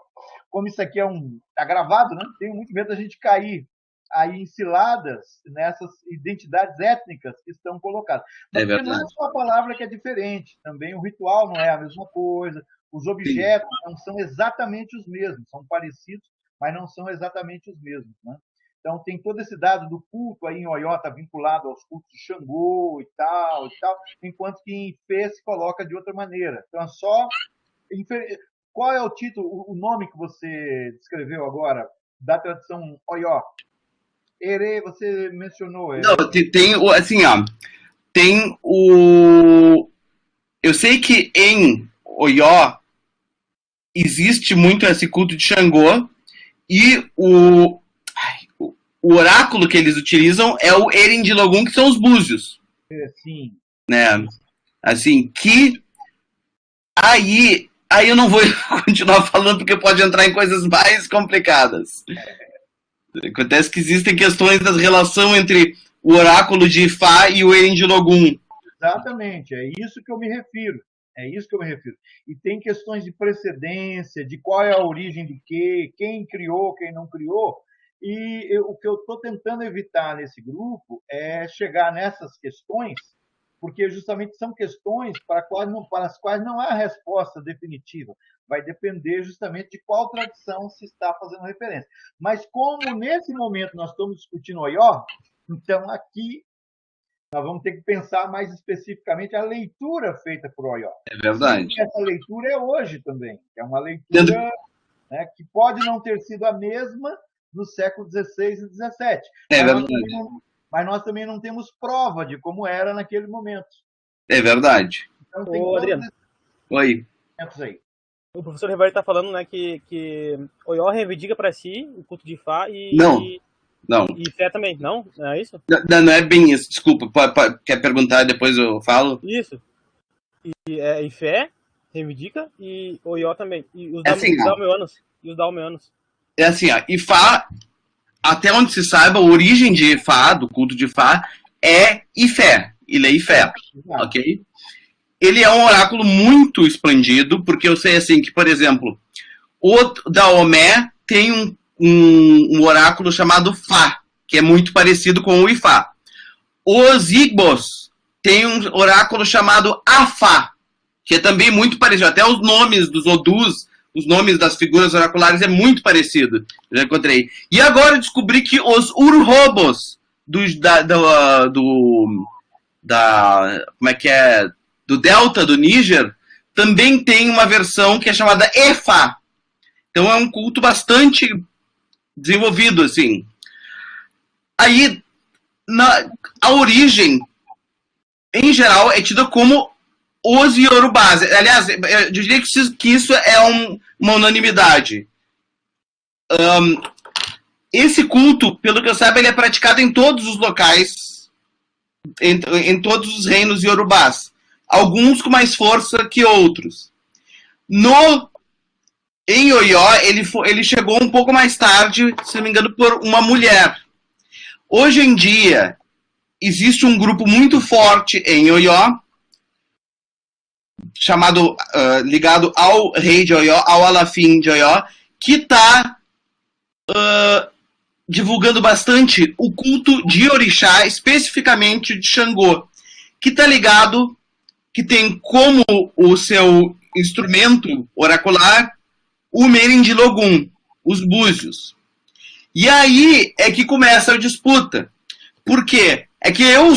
como isso aqui está gravado, né? Tenho muito medo da gente cair aí em ciladas nessas identidades étnicas que estão colocadas. Mas não é só a palavra que é diferente, também o ritual não é a mesma coisa, os objetos não são exatamente os mesmos, são parecidos, mas não são exatamente os mesmos, né? Então, tem todo esse dado do culto aí em Oió, está vinculado aos cultos de Xangô e tal, enquanto que em Ifé se coloca de outra maneira. Então, é só... Qual é o título, o nome que você descreveu agora da tradição Oió? Ere, você mencionou. Não, tem assim, ó, tem o... Eu sei que em Oió existe muito esse culto de Xangô e o oráculo que eles utilizam é o Erindilogum, que são os búzios. Sim. Né? Assim, que aí eu não vou continuar falando porque pode entrar em coisas mais complicadas. Acontece que existem questões da relação entre o oráculo de Ifá e o Erindilogum. Exatamente, é isso que eu me refiro. E tem questões de precedência, de qual é a origem de quê, quem criou, quem não criou. E o que eu estou tentando evitar nesse grupo é chegar nessas questões, porque justamente são questões para as quais não há resposta definitiva. Vai depender justamente de qual tradição se está fazendo referência. Mas como nesse momento nós estamos discutindo Oió, então aqui nós vamos ter que pensar mais especificamente a leitura feita por Oió. É verdade. E essa leitura é hoje também. É uma leitura que pode não ter sido a mesma do século XVI e XVII. Mas nós também não temos prova de como era naquele momento. É verdade. Então, tem Adriano. Oi. Aí. O professor Rivari está falando, né, que Oió reivindica para si o culto de Ifá e... Não. E Fé também, não? É isso? Não é bem isso, desculpa. Quer perguntar, depois eu falo? Isso. E Fé reivindica e Oió também. E os Daomeanos. É assim, ó, Ifá, até onde se saiba, a origem de Ifá, do culto de Ifá, é Ifé. Ele é Ifé, ok? Ele é um oráculo muito expandido, porque eu sei assim que, por exemplo, o Daomé tem um oráculo chamado Fá, que é muito parecido com o Ifá. Os Igbos têm um oráculo chamado Afá, que é também muito parecido. Até os nomes dos Odus, os nomes das figuras oraculares é muito parecido. Já encontrei. E agora descobri que os Urhobos como é que é? Do delta do Níger também tem uma versão que é chamada Efá. Então é um culto bastante desenvolvido, assim. Aí, a origem, em geral, é tida como os Yorubás. Aliás, eu diria que isso é uma unanimidade. Esse culto, pelo que eu saiba, ele é praticado em todos os locais, em todos os reinos Yorubás. Alguns com mais força que outros. Em Oió, ele chegou um pouco mais tarde, se não me engano, por uma mulher. Hoje em dia, existe um grupo muito forte em Oió, ligado ao rei de Oió, ao Alafim de Oió, que está divulgando bastante o culto de Orixá, especificamente de Xangô, que está ligado, que tem como o seu instrumento oracular o Merindilogum, os búzios. E aí é que começa a disputa. Por quê? É que eu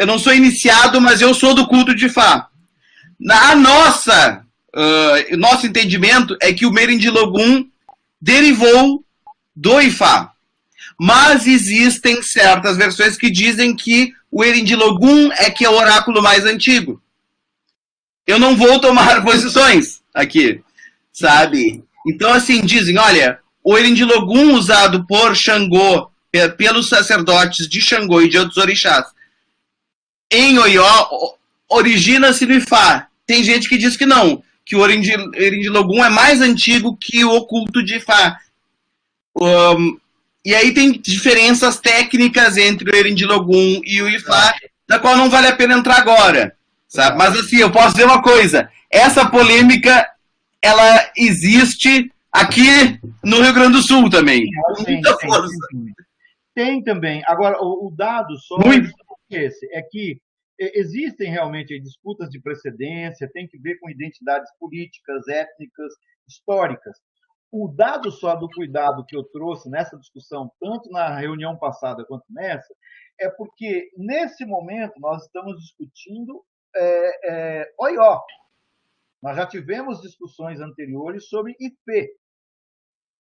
não sou iniciado, mas eu sou do culto de Ifá. Nosso entendimento é que o Merindilogum derivou do Ifá. Mas existem certas versões que dizem que o Erindilogum é que é o oráculo mais antigo. Eu não vou tomar posições aqui, sabe? Então, assim, dizem, olha, o Erindilogum usado por Xangô, pelos sacerdotes de Xangô e de outros orixás, em Oió, origina-se no Ifá. Tem gente que diz que não, que o Erindilogum é mais antigo que o culto de Ifá. E aí tem diferenças técnicas entre o Erindilogum e o Ifá, da qual não vale a pena entrar agora, sabe? Mas assim, eu posso dizer uma coisa, essa polêmica, ela existe aqui no Rio Grande do Sul também, com muita força. Tem também. Agora, o dado só é que existem realmente disputas de precedência, tem que ver com identidades políticas, étnicas, históricas. O dado só do cuidado que eu trouxe nessa discussão, tanto na reunião passada quanto nessa, é porque, nesse momento, nós estamos discutindo Oió. Nós já tivemos discussões anteriores sobre Ifê.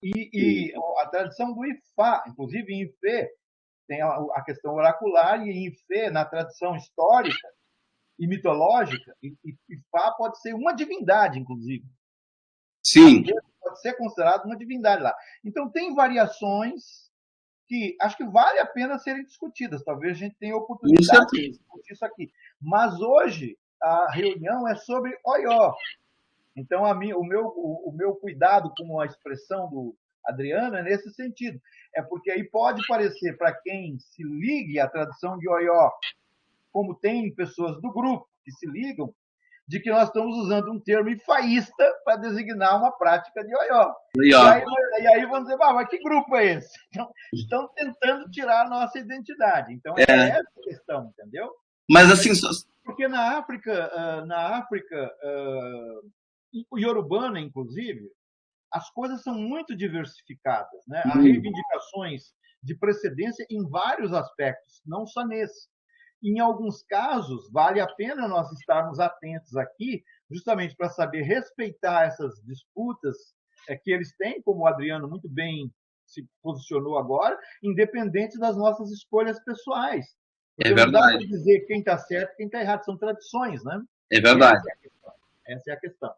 E a tradição do Ifá, inclusive em Ifê, tem a questão oracular, e em Ifê, na tradição histórica e mitológica, Ifá pode ser uma divindade, inclusive. Sim. Pode ser considerado uma divindade lá. Então, tem variações que acho que vale a pena serem discutidas. Talvez a gente tenha oportunidade de discutir isso aqui. Mas hoje, a reunião é sobre Oió. Então, o meu cuidado com a expressão do Adriano é nesse sentido. É porque aí pode parecer, para quem se ligue à tradição de Oió, como tem pessoas do grupo que se ligam, de que nós estamos usando um termo ifaísta para designar uma prática de Oió. E aí vamos dizer, mas que grupo é esse? Então, estão tentando tirar a nossa identidade. Então, é essa a questão, entendeu? Mas assim... Porque na África iorubana, inclusive, as coisas são muito diversificadas, né? Há reivindicações de precedência em vários aspectos, não só nesse. Em alguns casos, vale a pena nós estarmos atentos aqui, justamente para saber respeitar essas disputas que eles têm, como o Adriano muito bem se posicionou agora, independente das nossas escolhas pessoais. Porque é verdade. Não dá para dizer quem está certo e quem está errado, são tradições, né? É verdade. Essa é a questão.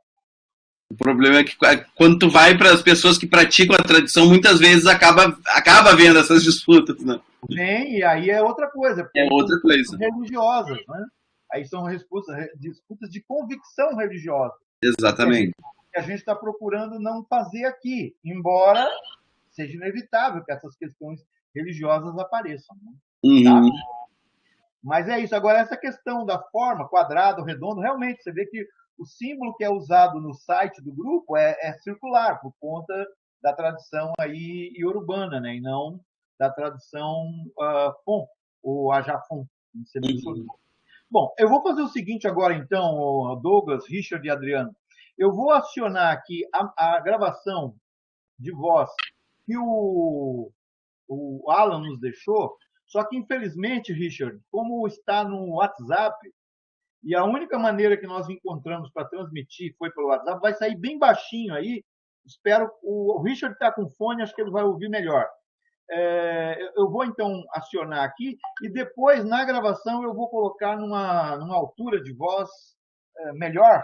O problema é que quando tu vai para as pessoas que praticam a tradição, muitas vezes acaba vendo essas disputas, né? Bem, e aí é outra coisa. É outra coisa. Religiosas, né? Aí são disputas de convicção religiosa. Exatamente. Que a gente está procurando não fazer aqui, embora seja inevitável que essas questões religiosas apareçam. Né? Tá? Mas é isso. Agora, essa questão da forma, quadrado, redondo, realmente, você vê que o símbolo que é usado no site do grupo é circular, por conta da tradição aí iorubana, né? E não da tradição Fon, ou Ajafon. Bom, eu vou fazer o seguinte agora, então, Douglas, Richard e Adriano. Eu vou acionar aqui a gravação de voz que o Alan nos deixou, só que, infelizmente, Richard, como está no WhatsApp, e a única maneira que nós encontramos para transmitir foi pelo WhatsApp, vai sair bem baixinho aí, espero, o Richard está com fone, acho que ele vai ouvir melhor. Eu vou, então, acionar aqui e depois, na gravação, eu vou colocar numa altura de voz melhor,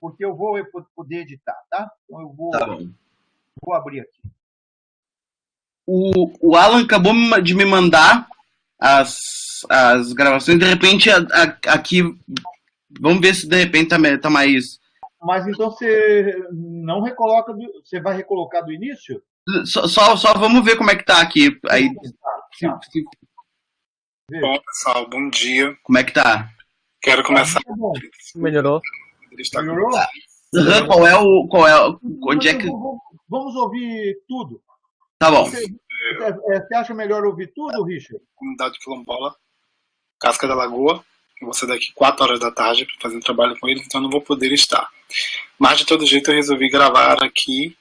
porque eu vou poder editar, tá? Então, eu vou abrir aqui. O Alan acabou de me mandar as gravações, de repente, aqui, vamos ver se de repente tá mais... Mas então você não recoloca, você vai recolocar do início? Só vamos ver como é que tá aqui. Aí, Tá. Bom, pessoal, bom dia. Como é que tá? Quero começar. Melhorou. Melhorou? Qual é onde é que... Vamos ouvir tudo. Tá bom. Você acha melhor ouvir tudo, Richard? Comunidade quilombola, Casca da Lagoa. Eu vou sair daqui 4 horas da tarde para fazer um trabalho com eles, então eu não vou poder estar. Mas, de todo jeito, eu resolvi gravar aqui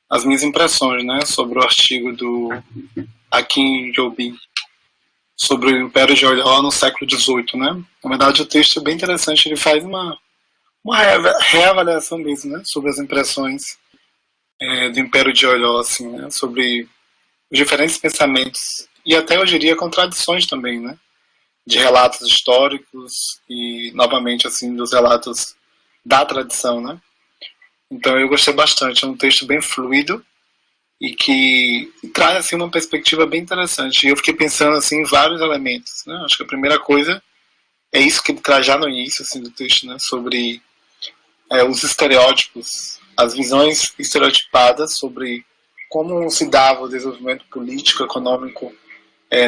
as minhas impressões, né, sobre o artigo do Akin Jobi sobre o Império de Oió no século XVIII, né? Na verdade, o texto é bem interessante, ele faz uma reavaliação mesmo, né, sobre as impressões do Império de Oió, assim, né, sobre os diferentes pensamentos e até, eu diria, contradições também, né, de relatos históricos e, novamente, assim, dos relatos da tradição, né? Então eu gostei bastante, é um texto bem fluido e que traz assim uma perspectiva bem interessante. E eu fiquei pensando assim em vários elementos, né? Acho que a primeira coisa é isso que ele traz já no início assim do texto, né? Sobre os estereótipos, as visões estereotipadas sobre como se dava o desenvolvimento político, econômico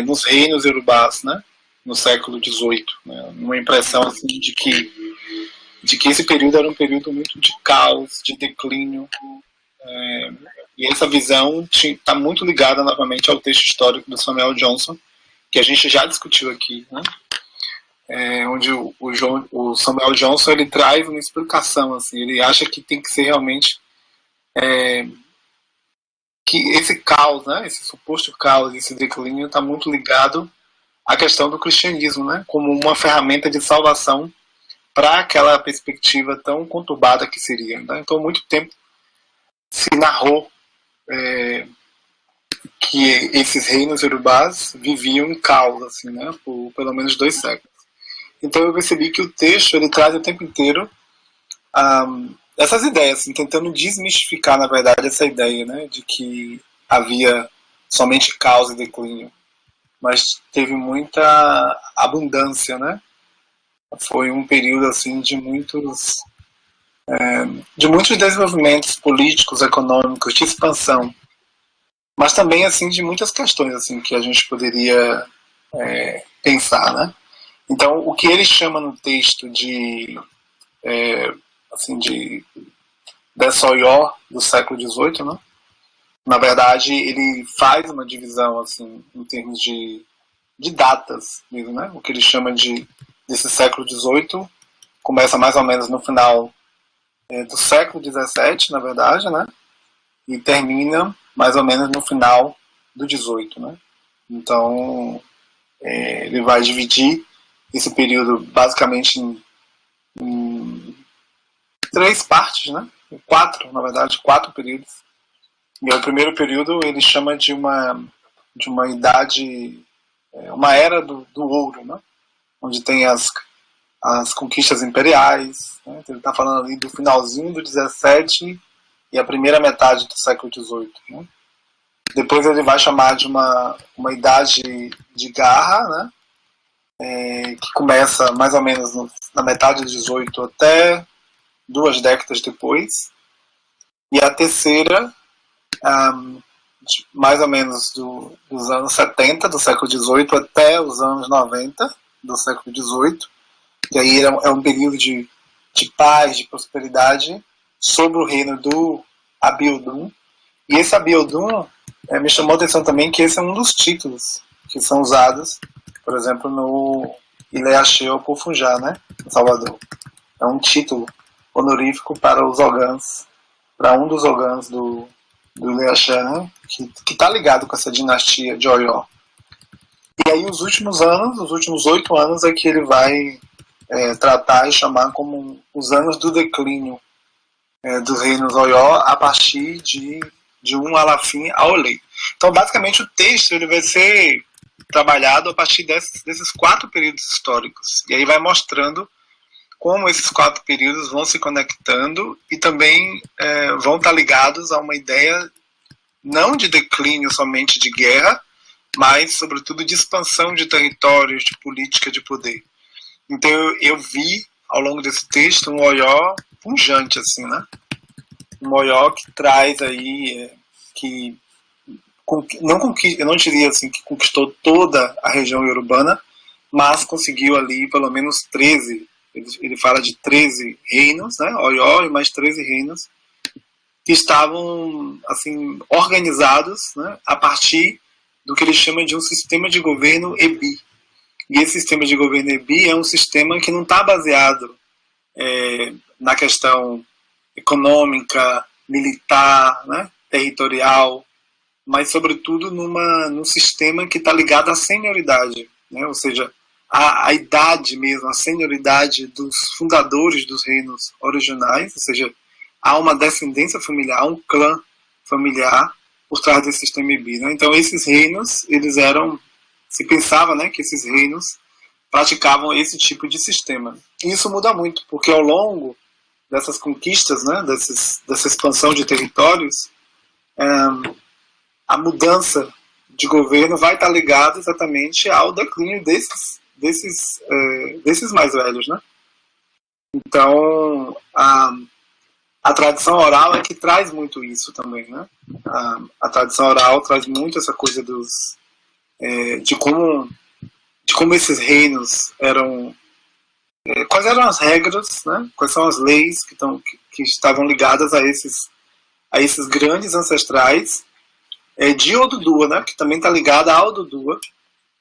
nos reinos iorubás, né? No século XVIII, né? Uma impressão assim de que esse período era um período muito de caos, de declínio, e essa visão está muito ligada novamente ao texto histórico do Samuel Johnson, que a gente já discutiu aqui, né? Onde o Samuel Johnson ele traz uma explicação, assim, ele acha que tem que ser realmente que esse caos, né, esse suposto caos, esse declínio está muito ligado à questão do cristianismo, né, como uma ferramenta de salvação para aquela perspectiva tão conturbada que seria. Né? Então, muito tempo se narrou que esses reinos iorubás viviam em caos, assim, né? Por pelo menos 2 séculos. Então, eu percebi que o texto ele traz o tempo inteiro essas ideias, assim, tentando desmistificar, na verdade, essa ideia, né? De que havia somente caos e declínio, mas teve muita abundância, né? Foi um período assim de muitos desenvolvimentos políticos, econômicos, de expansão, mas também assim de muitas questões assim que a gente poderia pensar, né? Então, o que ele chama no texto de dessa Oió do século XVIII, né? Na verdade, ele faz uma divisão assim em termos de datas mesmo, né? O que ele chama desse século XVIII começa mais ou menos no final do século XVII, na verdade, né? E termina mais ou menos no final do XVIII, né? Então, ele vai dividir esse período basicamente em 3 partes, né? 4, na verdade, 4 períodos. E o primeiro período ele chama de uma idade, uma era do ouro, né? Onde tem as conquistas imperiais, né? Então ele está falando ali do finalzinho do 17 e a primeira metade do século XVIII, né? Depois ele vai chamar de uma idade de garra, né? Que começa mais ou menos na metade do 18 até 2 décadas depois. E a terceira, mais ou menos dos anos 70 do século XVIII até os anos 90 do século XVIII, que aí é um período de paz, de prosperidade sobre o reino do Abiodun. E esse Abiodun me chamou a atenção também que esse é um dos títulos que são usados, por exemplo, no Ilê Axé Pofujá, né, em Salvador. É um título honorífico para os ogãs, para um dos ogãs do Ilê Axé, né, que está ligado com essa dinastia de Oió. E aí os últimos 8 anos é que ele vai tratar e chamar como os anos do declínio dos reinos Oió a partir de um Alafim a Olê. Então, basicamente, o texto ele vai ser trabalhado a partir desses 4 períodos históricos. E aí vai mostrando como esses 4 períodos vão se conectando e também vão estar ligados a uma ideia não de declínio somente de guerra, mas, sobretudo, de expansão de territórios, de política de poder. Então, eu vi, ao longo desse texto, um Oió pujante, assim, né? Um Oió que traz aí, eu não diria assim que conquistou toda a região iorubana, mas conseguiu ali pelo menos 13, ele fala de 13 reinos, né? Oió e mais 13 reinos, que estavam assim organizados, né, a partir do que ele chama de um sistema de governo Ebi. E esse sistema de governo Ebi é um sistema que não está baseado na questão econômica, militar, né, territorial, mas sobretudo num sistema que está ligado à senioridade, né, ou seja, a idade mesmo, a senioridade dos fundadores dos reinos originais, ou seja, há uma descendência familiar, um clã familiar por trás desse sistema Ebi, né? Então esses reinos, eles eram, se pensava, né, que esses reinos praticavam esse tipo de sistema. E isso muda muito, porque ao longo dessas conquistas, né, dessa expansão de territórios, a mudança de governo vai estar ligada exatamente ao declínio desses mais velhos, né? Então a tradição oral é que traz muito isso também, né? A tradição oral traz muito essa coisa de como esses reinos eram, quais eram as regras, né? Quais são as leis que estavam ligadas a esses grandes ancestrais de Odudua, né? Que também está ligada a Odudua,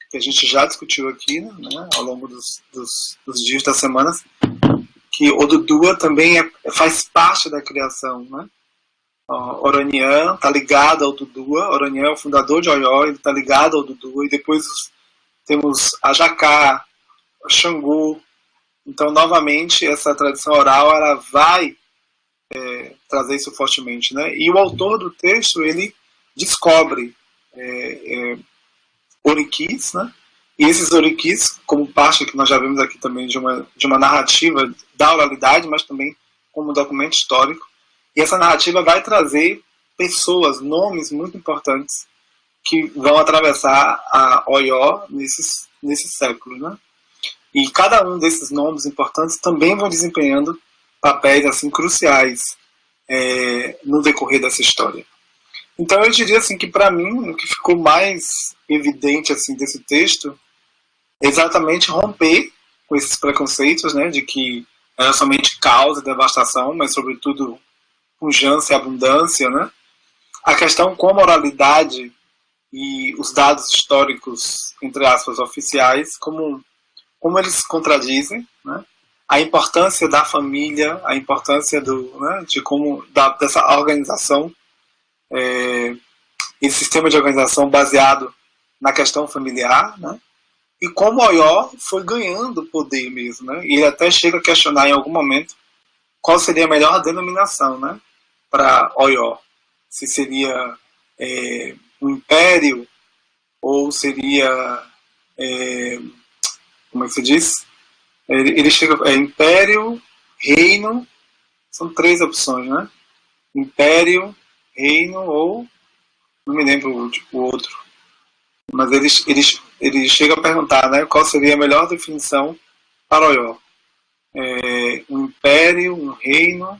que a gente já discutiu aqui, né? Ao longo dos dias das semanas, que Odudua também faz parte da criação, né? Oranian está ligado ao Odudua, Oranian é o fundador de Oió, ele está ligado ao Odudua, e depois temos a Jacá, a Xangô. Então, novamente, essa tradição oral ela vai trazer isso fortemente, né? E o autor do texto, ele descobre oriquis, né? E esses oriquis, como parte que nós já vimos aqui também de uma narrativa da oralidade, mas também como documento histórico. E essa narrativa vai trazer pessoas, nomes muito importantes que vão atravessar a Oió nesses séculos, né? E cada um desses nomes importantes também vão desempenhando papéis assim cruciais no decorrer dessa história. Então eu diria assim que para mim o que ficou mais evidente assim desse texto é exatamente romper com esses preconceitos, né, de que era somente caos e devastação, mas sobretudo pujança e abundância, né? A questão como a oralidade e os dados históricos, entre aspas, oficiais, como eles se contradizem, né? A importância da família, a importância dessa organização, esse sistema de organização baseado na questão familiar, né? E como Oió foi ganhando poder mesmo, né? E ele até chega a questionar em algum momento qual seria a melhor denominação, né, para Oió. Se seria um império ou seria, como é que se diz? Ele chega império, reino, são 3 opções, né? Império, reino ou não me lembro o outro. Mas ele chega a perguntar, né, qual seria a melhor definição para Oió. Um império, um reino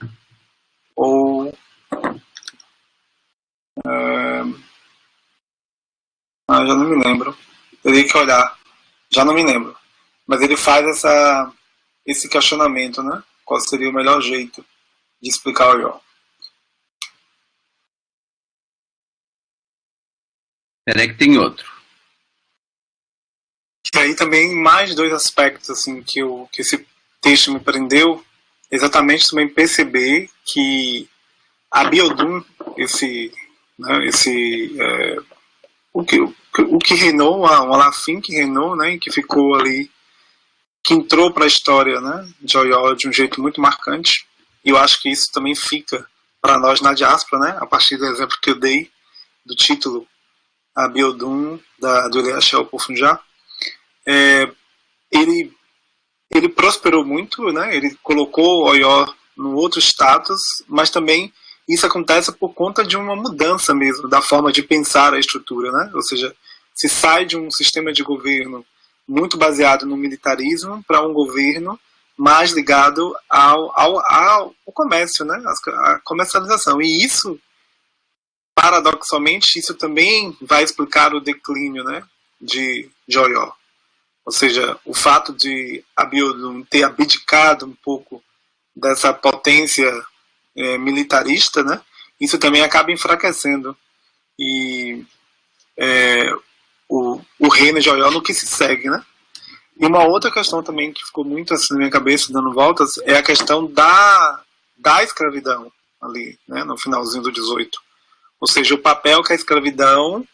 ou já não me lembro. Teria que olhar. Já não me lembro. Mas ele faz esse questionamento, né? Qual seria o melhor jeito de explicar Oió. Peraí que tem outro. E aí também mais 2 aspectos assim, que esse texto me prendeu, exatamente também perceber que a Biodun, o que reinou, o Alafim que reinou, né, e que ficou ali, que entrou para a história, né, de Oió de um jeito muito marcante, e eu acho que isso também fica para nós na diáspora, né? A partir do exemplo que eu dei do título Abiodun, do Eliashel Pofunjá, ele prosperou muito, né? Ele colocou o Oió no outro status, mas também isso acontece por conta de uma mudança mesmo da forma de pensar a estrutura, né? Ou seja, se sai de um sistema de governo muito baseado no militarismo para um governo mais ligado ao comércio, né? A comercialização. E isso, paradoxalmente, isso também vai explicar o declínio, né, de Oió. Ou seja, o fato de Abiodun ter abdicado um pouco dessa potência militarista, né, isso também acaba enfraquecendo o reino de Oió no que se segue, né? E uma outra questão também que ficou muito assim na minha cabeça, dando voltas, é a questão da escravidão ali, né, no finalzinho do 18. Ou seja, o papel que a escravidão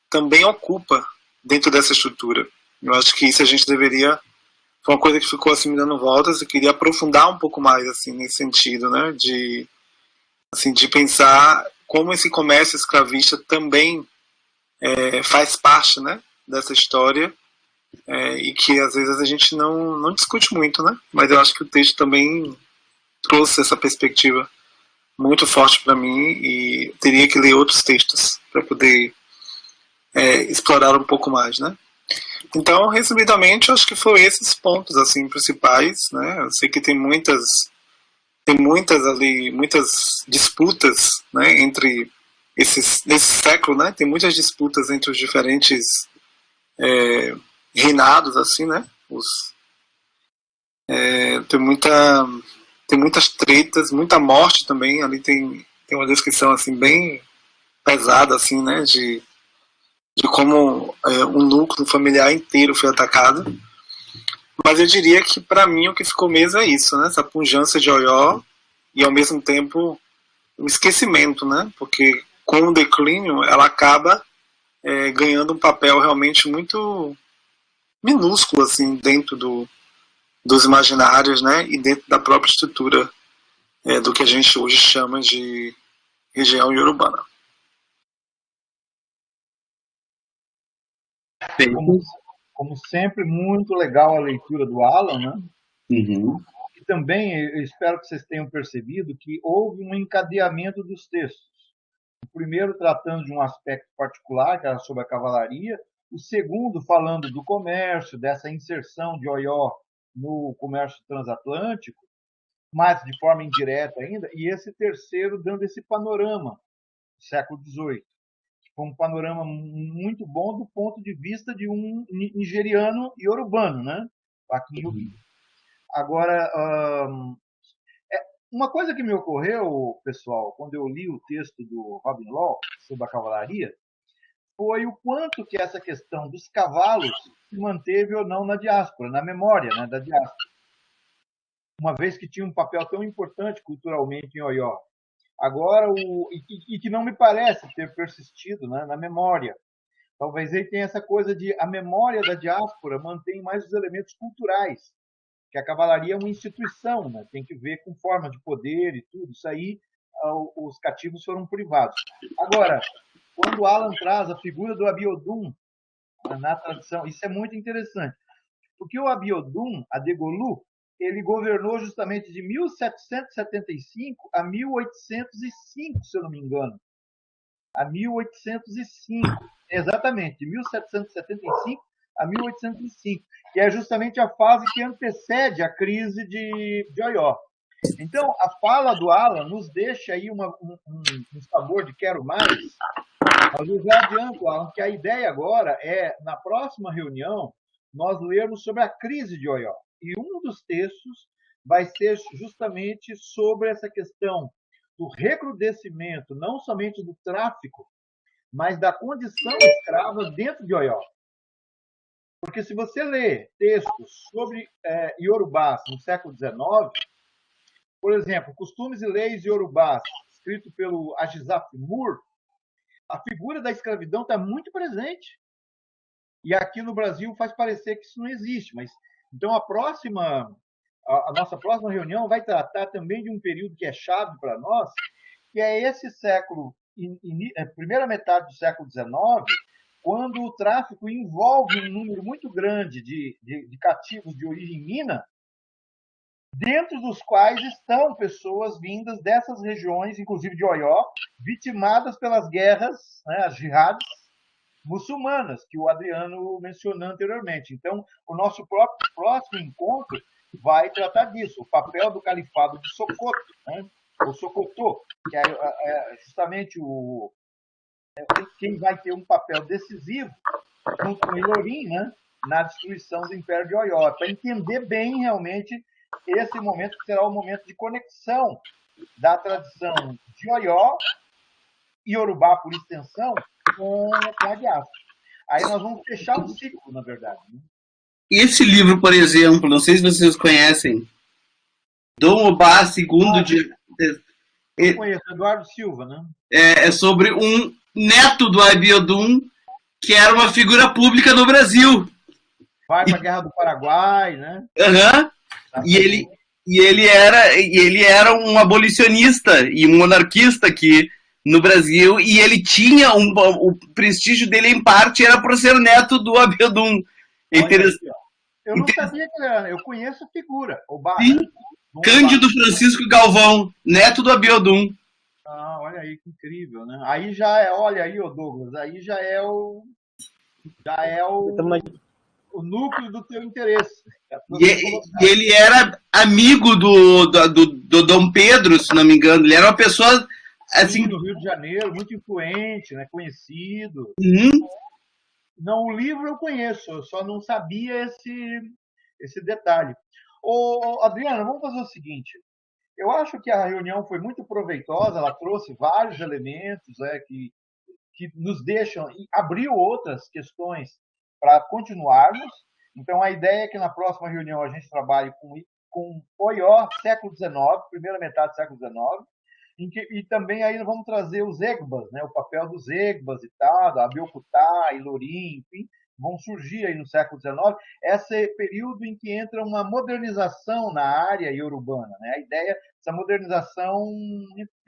também ocupa dentro dessa estrutura. Eu acho que isso a gente deveria... Foi uma coisa que ficou assim me dando voltas e queria aprofundar um pouco mais assim nesse sentido, né, de pensar como esse comércio escravista também faz parte, né, dessa história, e que às vezes a gente não discute muito, né? Mas eu acho que o texto também trouxe essa perspectiva muito forte para mim e teria que ler outros textos para poder explorar um pouco mais, né? Então, resumidamente, eu acho que foram esses pontos assim principais, né? Eu sei que tem muitas disputas, né, entre nesse século, né? Tem muitas disputas entre os diferentes reinados, assim, né? Tem muitas tretas, muita morte também. Ali tem uma descrição assim bem pesada, assim, né? De como um núcleo familiar inteiro foi atacado. Mas eu diria que para mim o que ficou mesmo é isso, né? Essa pujança de Oió e ao mesmo tempo um esquecimento, né? Porque com o declínio ela acaba ganhando um papel realmente muito minúsculo assim dentro dos imaginários, né, e dentro da própria estrutura do que a gente hoje chama de região iorubana. Como sempre, muito legal a leitura do Alan, né? Uhum. E também eu espero que vocês tenham percebido que houve um encadeamento dos textos. O primeiro tratando de um aspecto particular, que era sobre a cavalaria, o segundo falando do comércio, dessa inserção de Oió no comércio transatlântico, mas de forma indireta ainda, e esse terceiro dando esse panorama do século XVIII, um panorama muito bom do ponto de vista de um nigeriano iorubano, né? Aqui em Rio. Agora, uma coisa que me ocorreu, pessoal, quando eu li o texto do Robin Law sobre a cavalaria, foi o quanto que essa questão dos cavalos se manteve ou não na diáspora, na memória, né, da diáspora. Uma vez que tinha um papel tão importante culturalmente em Oió. Agora, e que não me parece ter persistido, né, na memória. Talvez ele tenha essa coisa de a memória da diáspora mantém mais os elementos culturais, que a cavalaria é uma instituição, né? Tem que ver com forma de poder e tudo. Isso aí, os cativos foram privados. Agora, quando Alan traz a figura do Abiodun na tradição, isso é muito interessante, porque o Abiodun, Adegolu, ele governou justamente de 1775 a 1805, se eu não me engano. A 1805, exatamente, de 1775 a 1805, que é justamente a fase que antecede a crise de Oió. Então, a fala do Alan nos deixa aí um sabor de quero mais, mas eu já adianto, Alan, que a ideia agora é, na próxima reunião, nós lermos sobre a crise de Oió. E um dos textos vai ser justamente sobre essa questão do recrudescimento, não somente do tráfico, mas da condição escrava dentro de Oió. Porque se você lê textos sobre iorubás no século XIX, por exemplo, Costumes e Leis Iorubás, escrito pelo Agisaf Moore, a figura da escravidão está muito presente. E aqui no Brasil faz parecer que isso não existe. Mas então a próxima a nossa próxima reunião vai tratar também de um período que é chave para nós, que é esse século, primeira metade do século XIX, quando o tráfico envolve um número muito grande de cativos de origem mina, dentro dos quais estão pessoas vindas dessas regiões, inclusive de Oió, vitimadas pelas guerras, né, as jihads muçulmanas, que o Adriano mencionou anteriormente. Então, o nosso próximo encontro vai tratar disso, o papel do califado de Socoto, né, ou Socotô, que é justamente quem vai ter um papel decisivo, junto com Ilorim, né, na destruição do Império de Oió, para entender bem realmente esse momento, que será o momento de conexão da tradição de Oió e Yorubá, por extensão, com a diáspora. Aí nós vamos fechar um ciclo, na verdade. Né? Esse livro, por exemplo, não sei se vocês conhecem, Dom Obá II de... Eu conheço, Eduardo Silva, né? É sobre um neto do Abiodun, que era uma figura pública no Brasil. Vai para a Guerra do Paraguai, né? Uhum. E ele era um abolicionista e um monarquista aqui no Brasil, e ele tinha o prestígio dele, em parte, era por ser neto do Abiodun. Eu não sabia que ele era, eu conheço a figura, Obá, sim. Né? Cândido Francisco Galvão, neto do Abiodun. Ah, olha aí que incrível, né? Aí já é, olha aí, ô Douglas, aí já é o núcleo do teu interesse. E ele era amigo do Dom Pedro, se não me engano. Ele era uma pessoa assim, sim, no Rio de Janeiro, muito influente, né? Conhecido. Uhum. Não, o livro eu conheço, eu só não sabia esse detalhe. Ô, Adriana, vamos fazer o seguinte. Eu acho que a reunião foi muito proveitosa, ela trouxe vários elementos que nos deixam, e abriu outras questões para continuarmos. Então, a ideia é que na próxima reunião a gente trabalhe com Oió, século XIX, primeira metade do século XIX, e também aí vamos trazer os Egbas, né, o papel dos Egbas e tal, Abiocutá, Ilorim, enfim, vão surgir aí no século XIX, esse período em que entra uma modernização na área iorubana, né? A ideia dessa modernização,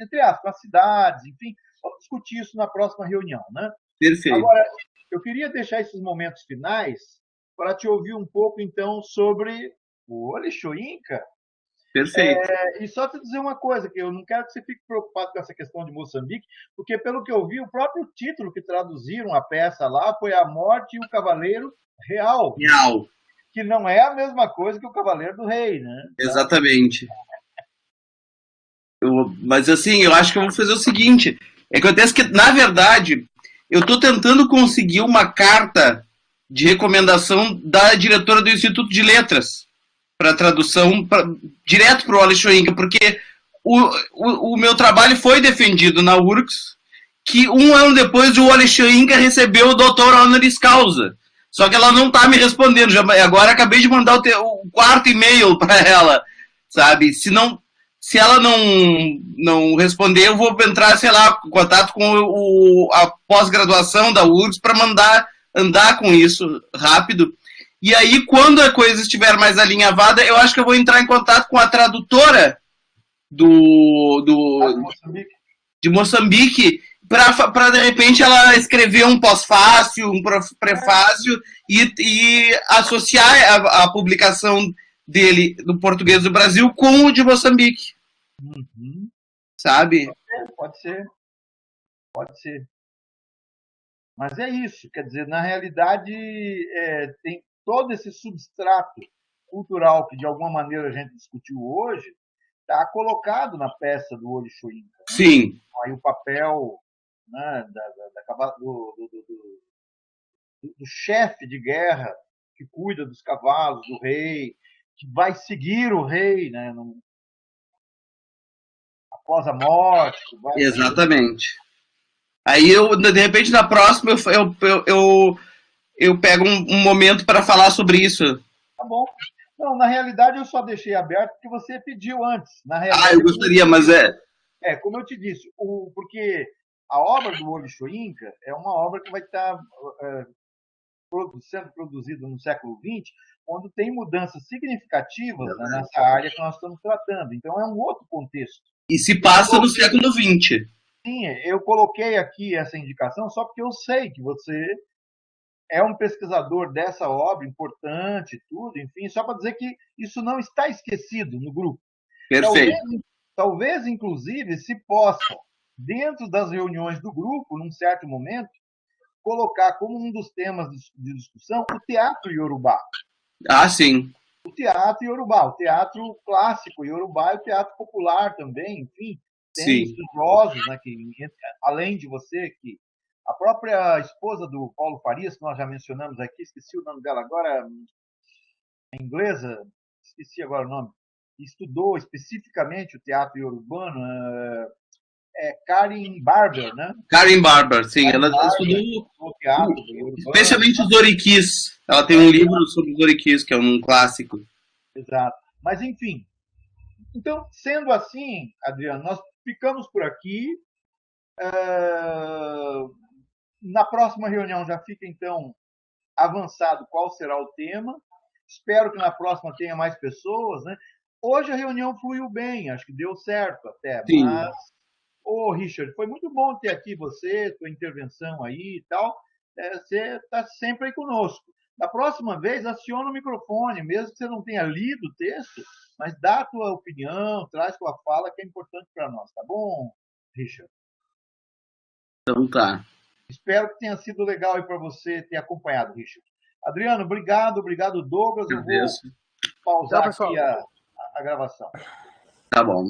entre aspas, as cidades, enfim, vamos discutir isso na próxima reunião, né? Perfeito. Agora, eu queria deixar esses momentos finais para te ouvir um pouco, então, sobre o Olixo Inca. Perfeito. E só te dizer uma coisa, que eu não quero que você fique preocupado com essa questão de Moçambique, porque, pelo que eu vi, o próprio título que traduziram a peça lá foi A Morte e o Cavaleiro Real. Real. Que não é a mesma coisa que o Cavaleiro do Rei, né? Exatamente. Mas, assim, eu acho que eu vou fazer o seguinte. Acontece que, na verdade, eu estou tentando conseguir uma carta de recomendação da diretora do Instituto de Letras para tradução direto para o Olixo Inca, porque o meu trabalho foi defendido na URGS, que um ano depois o Olixo Inca recebeu o doutor honoris causa. Só que ela não está me respondendo. Agora acabei de mandar o quarto e-mail para ela, sabe? Se ela não responder, eu vou entrar, sei lá, em contato com a pós-graduação da URGS para andar com isso rápido. E aí, quando a coisa estiver mais alinhavada, eu acho que eu vou entrar em contato com a tradutora de Moçambique para, de repente, ela escrever um pós-fácil, um prefácio e associar a publicação dele no português do Brasil com o de Moçambique. Uhum. Sabe? Pode ser. Mas é isso, quer dizer, na realidade, tem todo esse substrato cultural que, de alguma maneira, a gente discutiu hoje, está colocado na peça do Olixo Inca. Né? Sim. Aí o papel, né, do chefe de guerra que cuida dos cavalos do rei, que vai seguir o rei, né, após a morte. Exatamente. Aí de repente, na próxima, eu pego um momento para falar sobre isso. Tá bom. Não, na realidade eu só deixei aberto porque você pediu antes. Na realidade, eu gostaria, mas como eu te disse, porque a obra do Olixo Inca é uma obra que vai estar sendo produzida no século XX quando tem mudanças significativas, né, nessa área que nós estamos tratando. Então, é um outro contexto. E se passa no século XX. Sim, eu coloquei aqui essa indicação só porque eu sei que você é um pesquisador dessa obra importante e tudo, enfim, só para dizer que isso não está esquecido no grupo. Perfeito. Talvez, inclusive, se possa, dentro das reuniões do grupo, num certo momento, colocar como um dos temas de discussão o teatro iorubá. Ah, sim. O teatro iorubá, o teatro clássico iorubá e o teatro popular também, enfim. Tem estudiosos, né, que, além de você, que a própria esposa do Paulo Farias, que nós já mencionamos aqui, esqueci o nome dela agora, é inglesa, esqueci agora o nome, estudou especificamente o teatro iorubano, Karen Barber, né? Karen Barber, sim. Karen Ela Barber, estudou teatro iorubano, especialmente os orikis. Ela tem um livro sobre os orikis, que é um clássico. Exato. Mas, enfim. Então, sendo assim, Adriano, nós ficamos por aqui. Na próxima reunião já fica, então, avançado qual será o tema. Espero que na próxima tenha mais pessoas, né? Hoje a reunião fluiu bem, acho que deu certo até. Sim. Mas, Richard, foi muito bom ter aqui você, tua intervenção aí e tal. Você está sempre aí conosco. Da próxima vez, aciona o microfone, mesmo que você não tenha lido o texto, mas dá a tua opinião, traz tua fala, que é importante para nós, tá bom, Richard? Então tá. Espero que tenha sido legal aí para você ter acompanhado, Richard. Adriano, obrigado, Douglas. Eu vou pausar aqui a gravação. Tá bom.